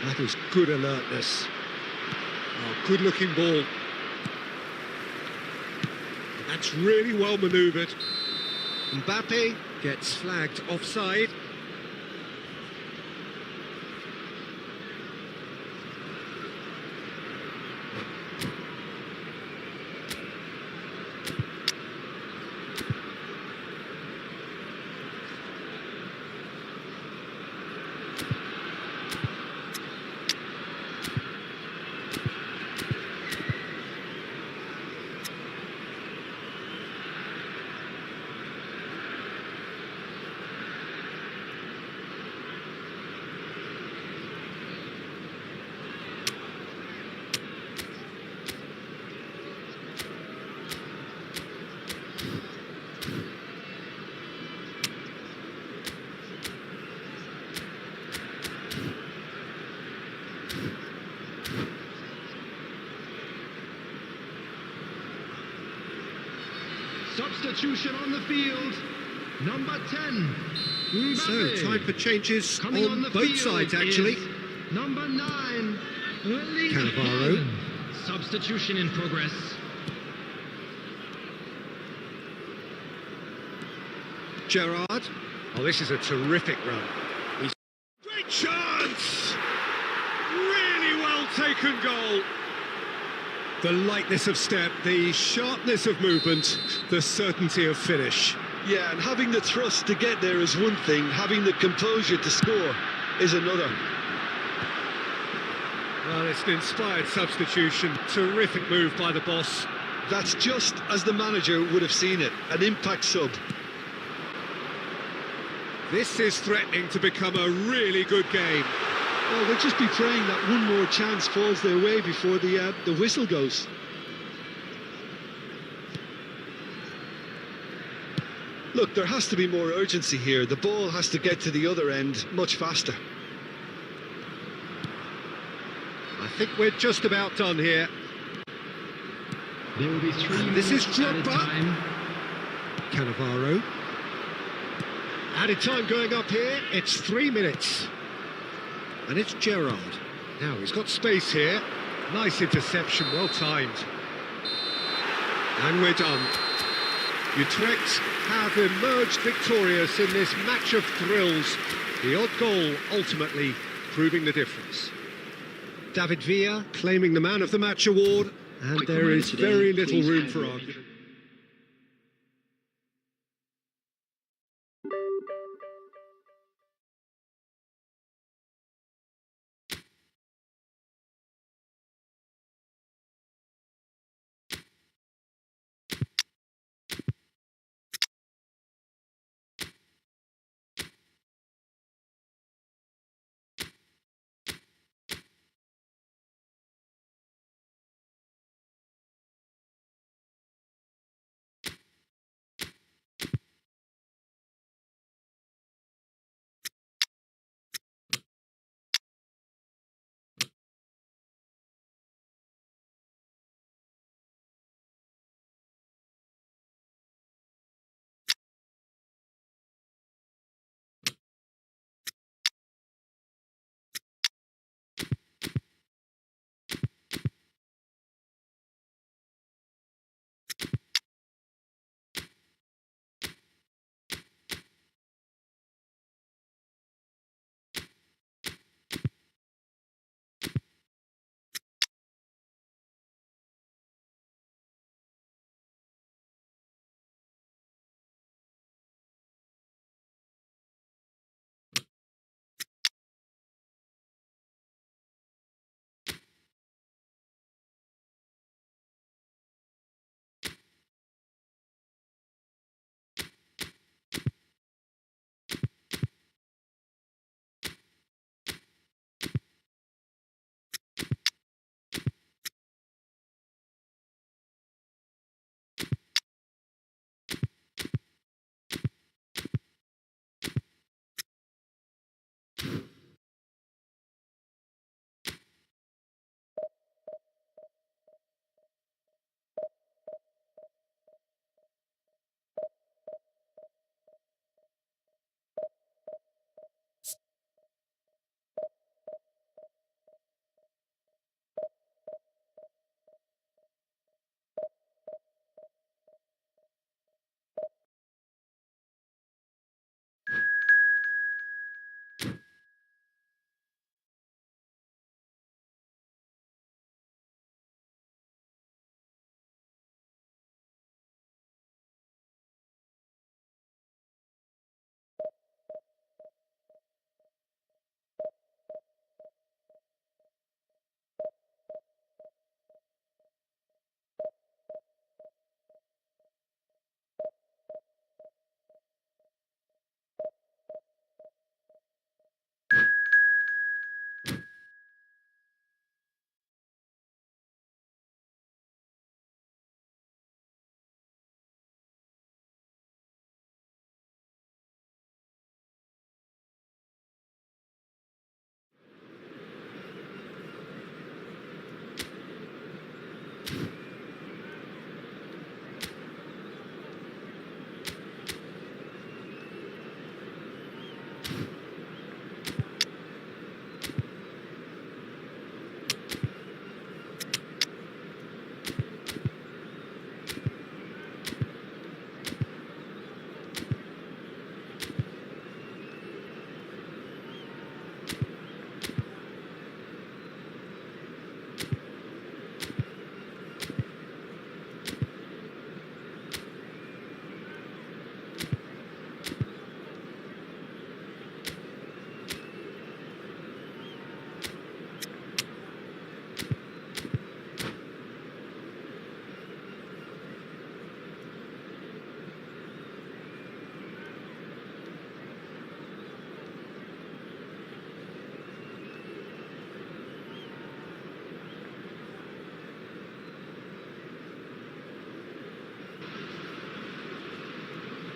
Speaker 1: That was good alertness. Oh, good-looking ball. That's really well manoeuvred. Mbappe gets flagged offside.
Speaker 3: Substitution on the field. Number 10. Mbappe.
Speaker 1: So, time for changes
Speaker 3: Coming
Speaker 1: on
Speaker 3: the
Speaker 1: both
Speaker 3: field
Speaker 1: sides, actually.
Speaker 3: is number 9.
Speaker 1: Cannavaro.
Speaker 3: Substitution in progress.
Speaker 1: Gerrard. Oh, this is a terrific run. Great chance! Really well taken goal. The lightness of step, the sharpness of movement, the certainty of finish.
Speaker 2: Yeah, and having the thrust to get there is one thing, having the composure to score is another.
Speaker 1: Well, it's an inspired substitution. Terrific move by the boss.
Speaker 2: That's just as the manager would have seen it, an impact sub.
Speaker 1: This is threatening to become a really good game.
Speaker 2: Well, they'll just be praying that one more chance falls their way before the whistle goes. Look, there has to be more urgency here. The ball has to get to the other end much faster.
Speaker 1: I think we're just about done here.
Speaker 3: There will be 3
Speaker 1: And this is
Speaker 3: minutes added
Speaker 1: Drogba.
Speaker 3: time.
Speaker 1: Cannavaro. Added time going up here. It's 3 minutes. And it's Gerrard. Now, he's got space here. Nice interception, well timed. And we're done. Utrecht have emerged victorious in this match of thrills. The odd goal ultimately proving the difference. David Villa claiming the Man of the Match award, and there is very little room for argument.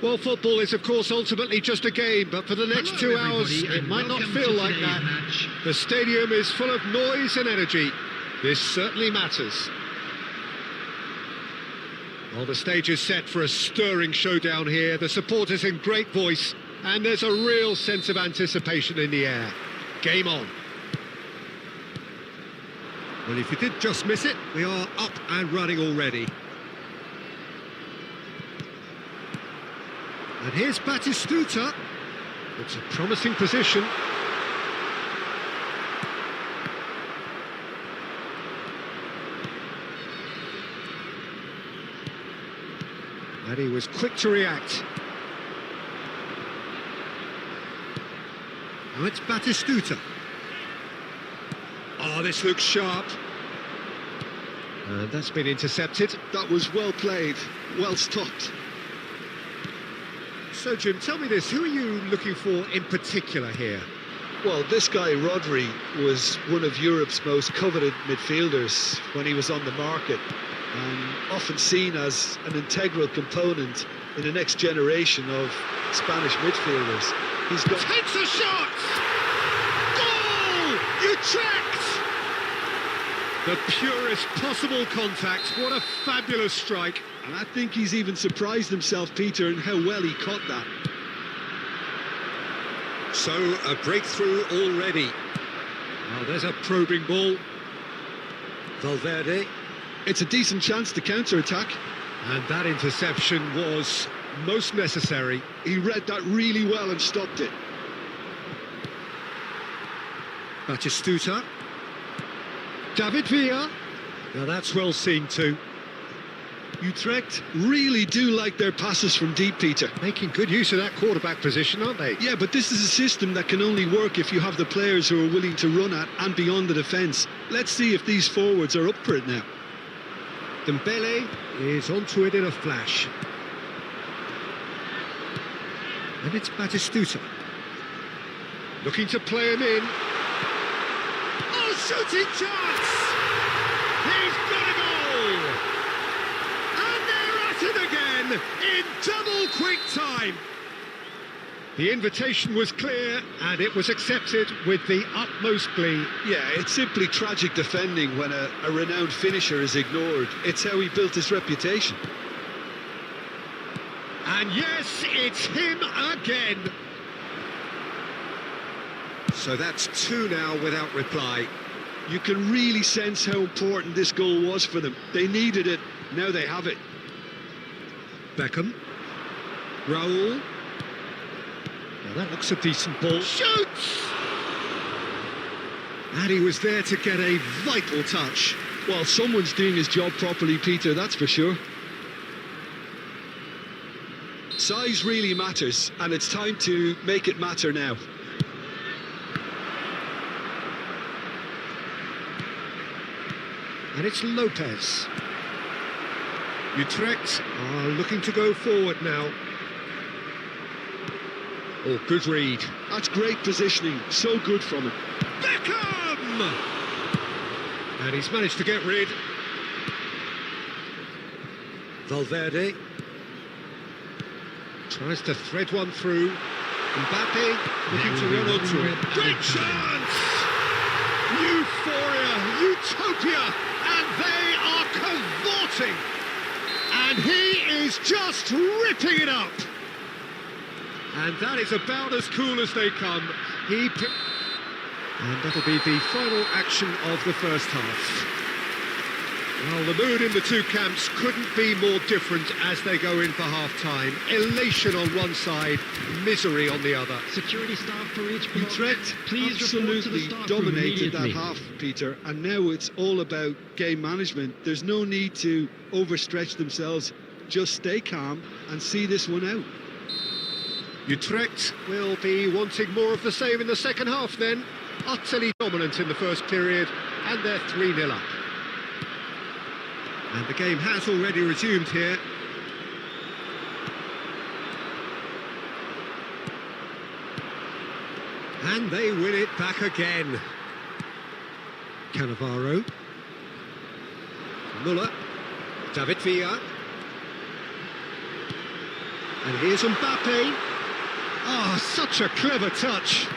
Speaker 1: Well, football is, of course, ultimately just a game, but for the next 2 hours, it might not feel like that.
Speaker 3: Match.
Speaker 1: The stadium is full of noise and energy. This certainly matters. Well, the stage is set for a stirring showdown here. The supporters in great voice, and there's a real sense of anticipation in the air. Game on. Well, if you did just miss it, we are up and running already. And here's Batistuta. It's a promising position. And he was quick to react. Now it's Batistuta. Oh, this looks sharp. And that's been intercepted.
Speaker 2: That was well played, well stopped.
Speaker 1: So, Jim, tell me this, who are you looking for in particular here?
Speaker 2: Well, this guy, Rodri, was one of Europe's most coveted midfielders when he was on the market, and often seen as an integral component in the next generation of Spanish midfielders. He's got...
Speaker 1: Takes a shot! Goal! Utrecht! The purest possible contact. What a fabulous strike.
Speaker 2: And I think he's even surprised himself, Peter, in how well he caught that.
Speaker 1: So, a breakthrough already. Now, there's a probing ball. Valverde.
Speaker 2: It's a decent chance to counter-attack.
Speaker 1: And that interception was most necessary.
Speaker 2: He read that really well and stopped it.
Speaker 1: Batistuta. David Villa. Now that's well seen too.
Speaker 2: Utrecht really do like their passes from deep, Peter.
Speaker 1: Making good use of that quarterback position, aren't they?
Speaker 2: Yeah, but this is a system that can only work if you have the players who are willing to run at and beyond the defence. Let's see if these forwards are up for it now.
Speaker 1: Dembele is onto it in a flash. And it's Batistuta. Looking to play him in. Oh, shooting chance! He's got a goal! And they're at it again in double quick time. The invitation was clear and it was accepted with the utmost glee.
Speaker 2: Yeah, it's simply tragic defending when a renowned finisher is ignored. It's how he built his reputation.
Speaker 1: And yes, it's him again. So that's two now without reply.
Speaker 2: You can really sense how important this goal was for them. They needed it, now they have it.
Speaker 1: Beckham. Raul. Now that looks a decent ball. Shoots! And he was there to get a vital touch.
Speaker 2: Well, someone's doing his job properly, Peter, that's for sure. Size really matters, and it's time to make it matter now.
Speaker 1: And it's Lopez. Utrecht are looking to go forward now. Oh, good read.
Speaker 2: That's great positioning, so good from him.
Speaker 1: Beckham! And he's managed to get rid. Valverde tries to thread one through. Mbappe looking to run onto it. Great chance! Euphoria, utopia, and they are cavorting. And he is just ripping it up. And that is about as cool as they come. And that'll be the final action of the first half. Well, the mood in the two camps couldn't be more different as they go in for half-time. Elation on one side, misery on the other.
Speaker 3: Security staff for each block.
Speaker 2: Utrecht
Speaker 3: Please
Speaker 2: absolutely dominated that half, Peter, and now it's all about game management. There's no need to overstretch themselves. Just stay calm and see this one out.
Speaker 1: Utrecht will be wanting more of the same in the second half then. Utterly dominant in the first period, and they're 3-0 up. And the game has already resumed here. And they win it back again. Cannavaro. Muller. David Villa. And here's Mbappe. Oh, such a clever touch.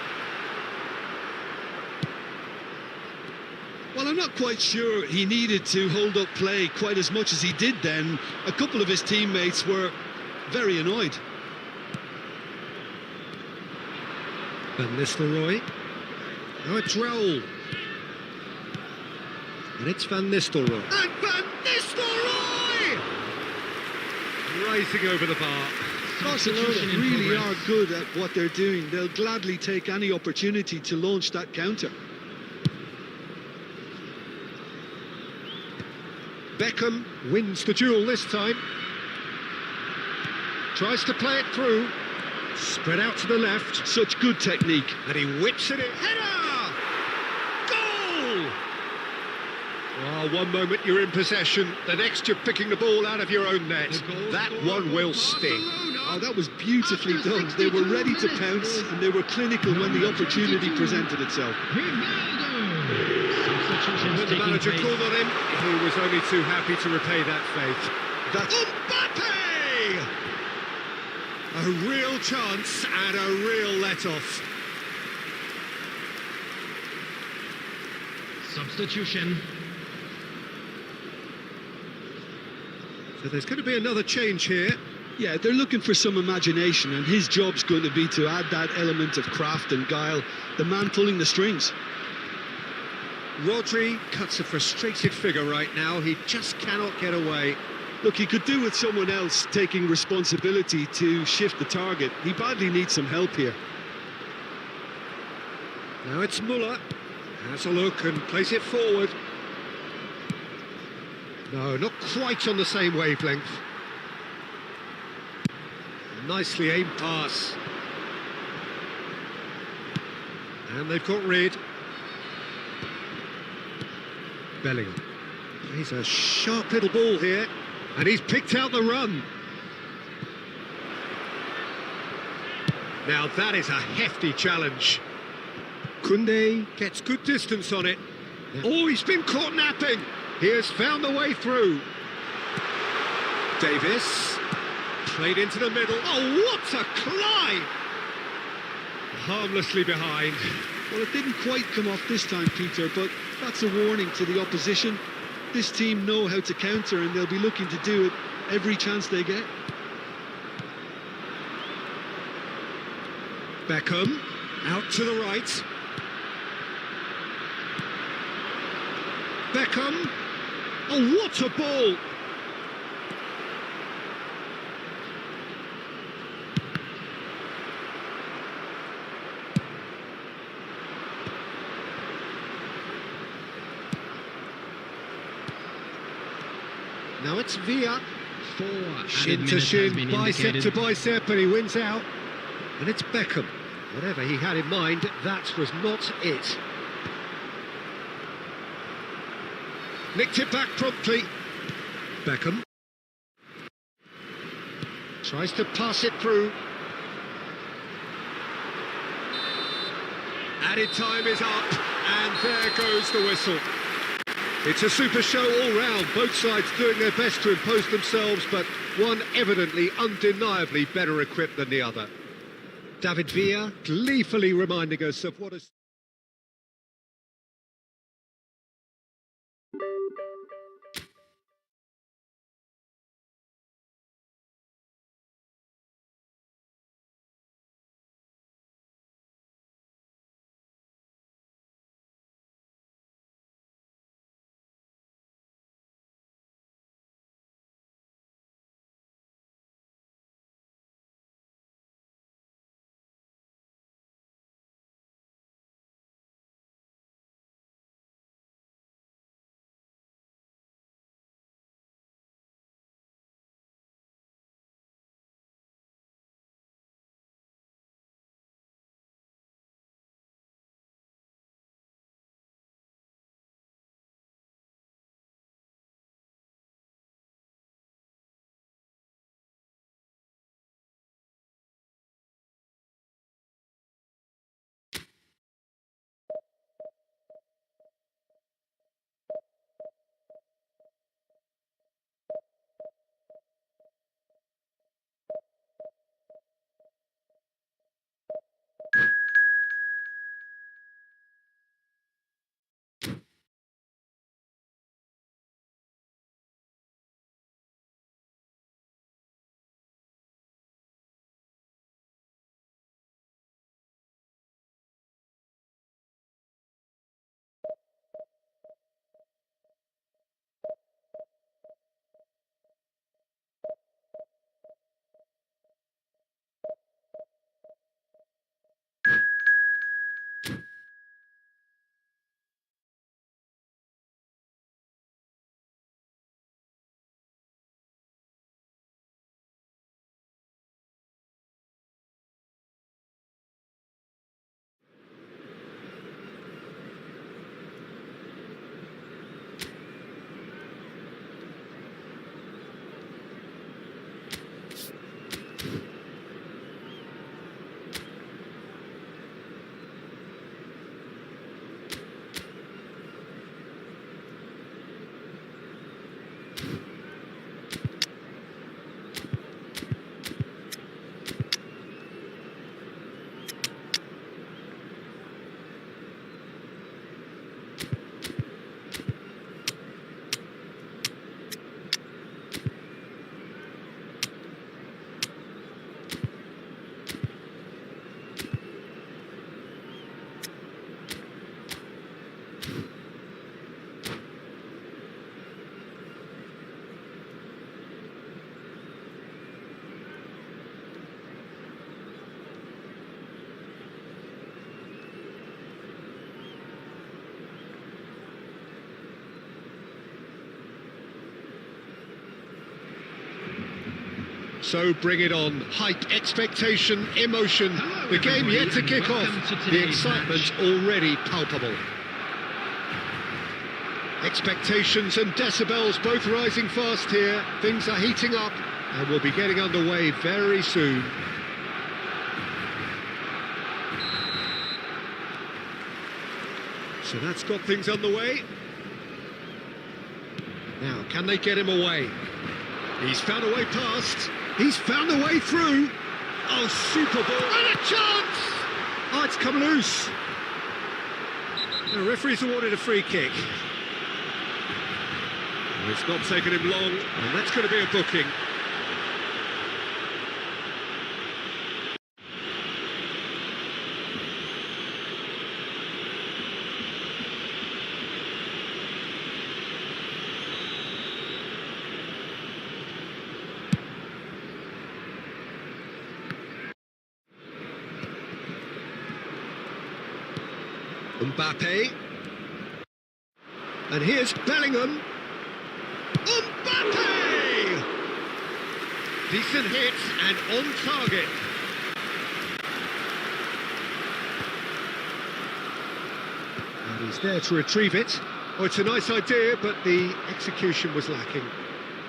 Speaker 2: Well, I'm not quite sure he needed to hold up play quite as much as he did then. A couple of his teammates were very annoyed.
Speaker 1: Van Nistelrooy. Now it's Raul. And it's Van Nistelrooy. And Van Nistelrooy! Rising over the bar.
Speaker 2: Barcelona
Speaker 3: Substitution in
Speaker 2: really
Speaker 3: progress.
Speaker 2: are good at what they're doing. They'll gladly take any opportunity to launch that counter.
Speaker 1: Beckham wins the duel this time. Tries to play it through. Spread out to the left.
Speaker 2: Such good technique.
Speaker 1: And he whips it in. Header! Goal! Oh, one moment you're in possession, the next you're picking the ball out of your own net. That one will sting.
Speaker 2: Oh, that was beautifully done. They were ready to pounce and they were clinical when the opportunity presented itself.
Speaker 3: Rivaldo. Substitutions
Speaker 1: When the
Speaker 3: taking
Speaker 1: manager
Speaker 3: place.
Speaker 1: called on him, he was only too happy to repay that faith.
Speaker 2: That's
Speaker 1: Mbappe! A real chance and a real let-off.
Speaker 3: Substitution.
Speaker 1: So there's going to be another change here.
Speaker 2: Yeah, they're looking for some imagination, and his job's going to be to add that element of craft and guile, the man pulling the strings.
Speaker 1: Rodri cuts a frustrated figure right now. He just cannot get away.
Speaker 2: Look, he could do with someone else taking responsibility to shift the target. He badly needs some help here.
Speaker 1: Now it's Muller. Has a look and plays it forward. No, not quite on the same wavelength. Nicely aimed pass. And they've got rid. Bellingham. He's a sharp little ball here. And he's picked out the run. Now that is a hefty challenge. Koundé gets good distance on it. Oh, he's been caught napping. He has found the way through. Davis. Played into the middle. Oh, what a climb! Harmlessly behind.
Speaker 2: Well, it didn't quite come off this time, Peter, but that's a warning to the opposition. This team know how to counter, and they'll be looking to do it every chance they get.
Speaker 1: Beckham, out to the right. Beckham. Oh, what a ball! Now it's Villa. Shin to shin, bicep to bicep, and he wins out. And it's Beckham. Whatever he had in mind, that was not it. Nicked it back promptly. Beckham. Tries to pass it through. Added time is up, and there goes the whistle. It's a super show all round, both sides doing their best to impose themselves, but one evidently, undeniably better equipped than the other. David Villa gleefully reminding us of what has... So bring it on. Hype, expectation, emotion.
Speaker 3: Hello,
Speaker 1: The game
Speaker 3: everybody,
Speaker 1: yet to
Speaker 3: and
Speaker 1: kick
Speaker 3: welcome
Speaker 1: off.
Speaker 3: to
Speaker 1: The
Speaker 3: today's
Speaker 1: excitement's
Speaker 3: match.
Speaker 1: already palpable. Expectations and decibels both rising fast here. Things are heating up and we'll be getting underway very soon. So that's got things underway. Now, can they get him away? He's found a way past. He's found a way through. Oh, super ball. And a chance! Oh, it's come loose. The referee's awarded a free kick. Well, it's not taken him long, and that's going to be a booking. Mbappe. And here's Bellingham. Mbappe! Decent hit and on target. And he's there to retrieve it. Oh, it's a nice idea, but the execution was lacking.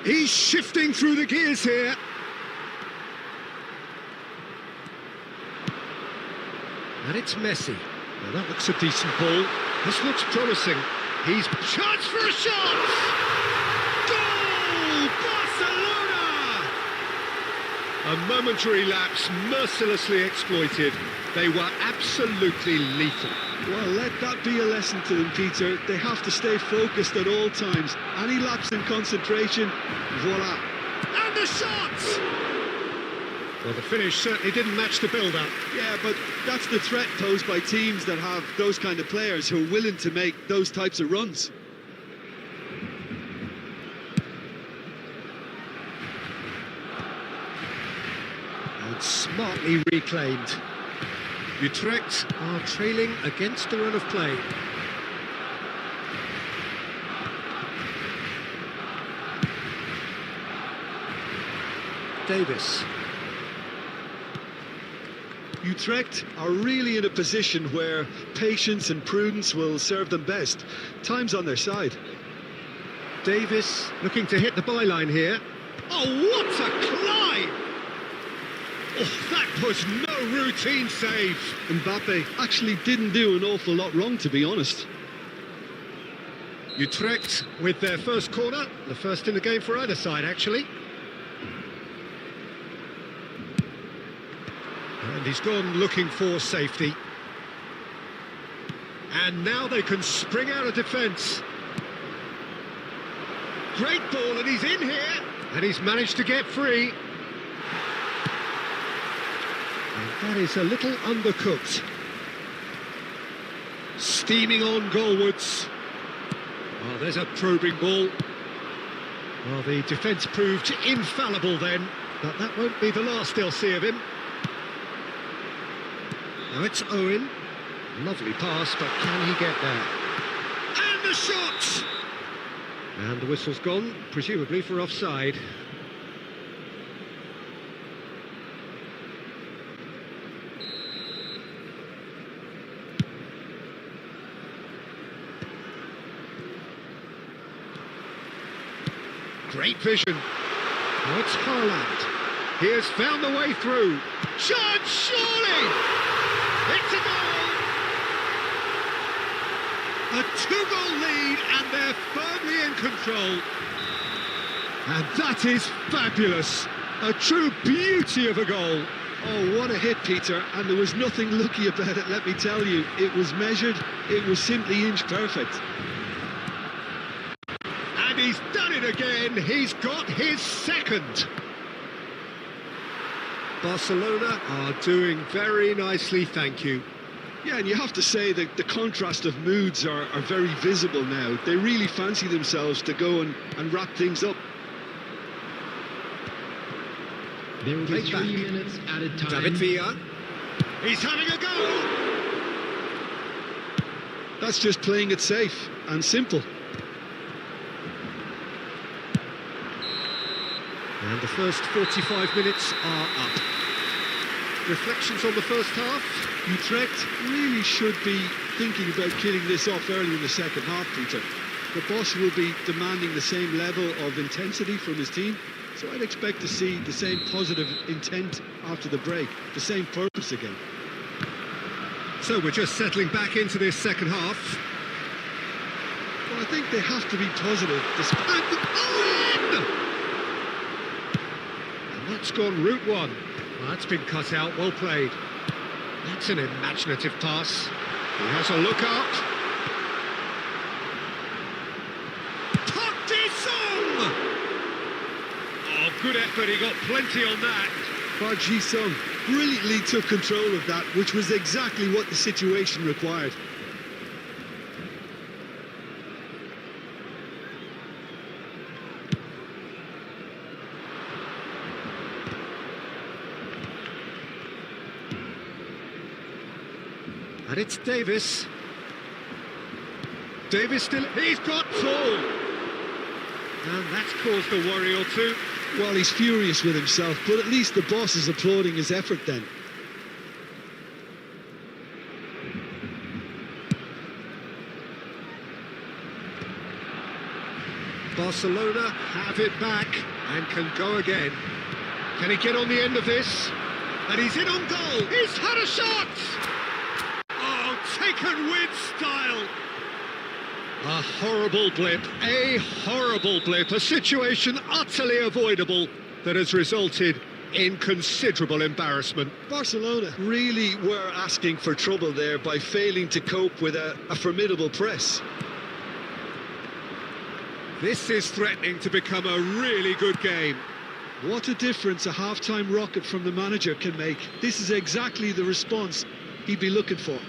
Speaker 1: He's shifting through the gears here. And it's Messi. Well, that looks a decent ball. This looks promising. He's chance for a shot! Goal! Barcelona! A momentary lapse mercilessly exploited. They were absolutely lethal.
Speaker 2: Well, let that be a lesson to them, Peter. They have to stay focused at all times. Any lapse in concentration, voila.
Speaker 1: And the shot! Well, the finish certainly didn't match the build-up.
Speaker 2: Yeah, but that's the threat posed by teams that have those kind of players who are willing to make those types of runs.
Speaker 1: And smartly reclaimed. Utrecht are trailing against the run of play. Davis.
Speaker 2: Utrecht are really in a position where patience and prudence will serve them best. Time's on their side.
Speaker 1: Davis looking to hit the byline here. Oh, what a climb! Oh, that was no routine save.
Speaker 2: Mbappe actually didn't do an awful lot wrong, to be honest.
Speaker 1: Utrecht with their first corner, the first in the game for either side, actually. And he's gone looking for safety. And now they can spring out of defence. Great ball, and he's in here. And he's managed to get free. And that is a little undercooked. Steaming on goalwards. Oh, there's a probing ball. Well, the defence proved infallible then, but that won't be the last they'll see of him. Now it's Owen. Lovely pass, but can he get there? And the shot! And the whistle's gone, presumably for offside. Great vision. Now it's Haaland. He has found the way through. Chance, surely! It's a goal! A two-goal lead, and they're firmly in control. And that is fabulous. A true beauty of a goal.
Speaker 2: Oh, what a hit, Peter, and there was nothing lucky about it, let me tell you. It was measured, it was simply inch perfect.
Speaker 1: And he's done it again. He's got his second. Barcelona are doing very nicely, thank you.
Speaker 2: Yeah, and you have to say that the contrast of moods are very visible now. They really fancy themselves to go and wrap things up.
Speaker 3: There will be
Speaker 1: Played
Speaker 3: 3
Speaker 1: back.
Speaker 3: minutes added time.
Speaker 1: David Villa. He's having a go.
Speaker 2: That's just playing it safe and simple.
Speaker 1: And the first 45 minutes are up. Reflections on the first half?
Speaker 2: Utrecht really should be thinking about killing this off early in the second half, Peter. The boss will be demanding the same level of intensity from his team, so I'd expect to see the same positive intent after the break, the same purpose again.
Speaker 1: So we're just settling back into this second half.
Speaker 2: Well, I think they have to be positive despite
Speaker 1: And that's gone route one. Well, that's been cut out, well played. That's an imaginative pass. He has a look up. Oh, good effort, he got plenty on that.
Speaker 2: Park Ji-sung brilliantly took control of that, which was exactly what the situation required.
Speaker 1: And it's Davis. Davis still... He's got full! And that's caused a worry or two.
Speaker 2: Well, he's furious with himself, but at least the boss is applauding his effort then.
Speaker 1: Barcelona have it back and can go again. Can he get on the end of this? And he's in on goal! He's had a shot! Oh, taken with style! A horrible blip, a situation utterly avoidable that has resulted in considerable embarrassment.
Speaker 2: Barcelona really were asking for trouble there by failing to cope with a formidable press.
Speaker 1: This is threatening to become a really good game.
Speaker 2: What a difference a half-time rocket from the manager can make. This is exactly the response he'd be looking for.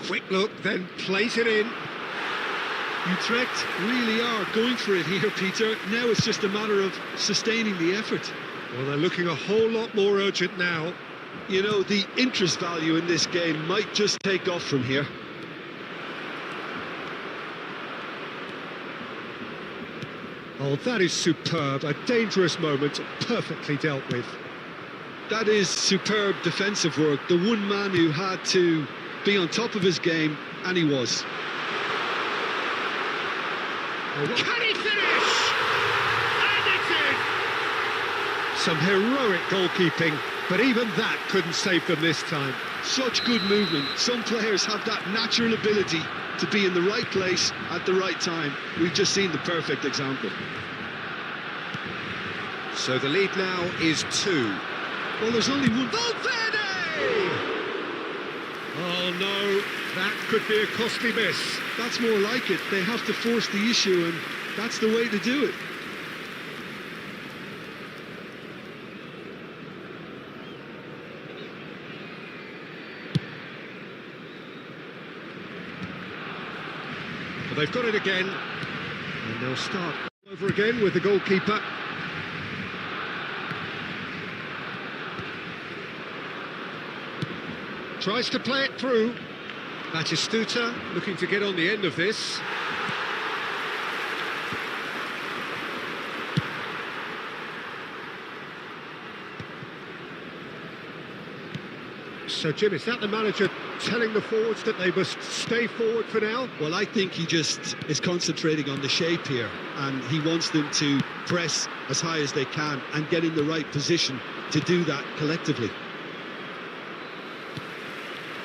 Speaker 1: Quick look, then plays it in.
Speaker 2: Utrecht really are going for it here, Peter. Now it's just a matter of sustaining the effort.
Speaker 1: Well, they're looking a whole lot more urgent now.
Speaker 2: You know, the interest value in this game might just take off from here.
Speaker 1: Oh, that is superb. A dangerous moment, perfectly dealt with.
Speaker 2: That is superb defensive work. The one man who had to be on top of his game, and he was.
Speaker 1: Can he finish? And it's in! Some heroic goalkeeping, but even that couldn't save them this time.
Speaker 2: Such good movement. Some players have that natural ability to be in the right place at the right time. We've just seen the perfect example.
Speaker 1: So the lead now is 2.
Speaker 2: Well, there's only one...
Speaker 1: Valverde! Oh no, that could be a costly miss.
Speaker 2: That's more like it. They have to force the issue, and that's the way to do it.
Speaker 1: But they've got it again, and they'll start over again with the goalkeeper. Tries to play it through. Batistuta looking to get on the end of this. So, Jim, is that the manager telling the forwards that they must stay forward for now?
Speaker 2: Well, I think he just is concentrating on the shape here, and he wants them to press as high as they can and get in the right position to do that collectively.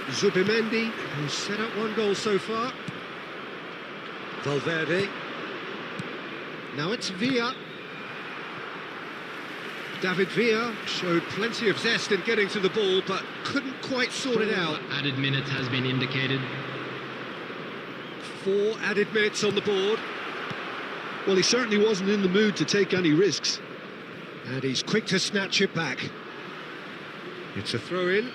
Speaker 1: Zubimendi, who's set up 1 goal so far. Valverde. Now it's Villa. David Villa showed plenty of zest in getting to the ball, but couldn't quite sort it out.
Speaker 3: Added minutes has been indicated.
Speaker 1: 4 added minutes on the board.
Speaker 2: Well, he certainly wasn't in the mood to take any risks.
Speaker 1: And he's quick to snatch it back. It's a throw-in.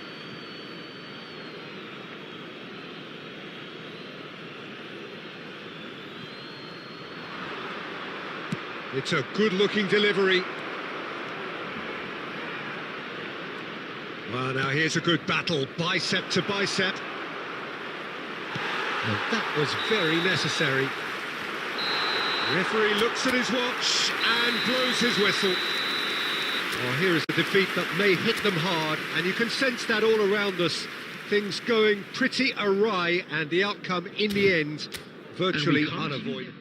Speaker 1: It's a good-looking delivery. Well, now here's a good battle, bicep to bicep. Well, that was very necessary. The referee looks at his watch and blows his whistle. Oh, here is a defeat that may hit them hard, and you can sense that all around us. Things going pretty awry, and the outcome in the end virtually unavoidable.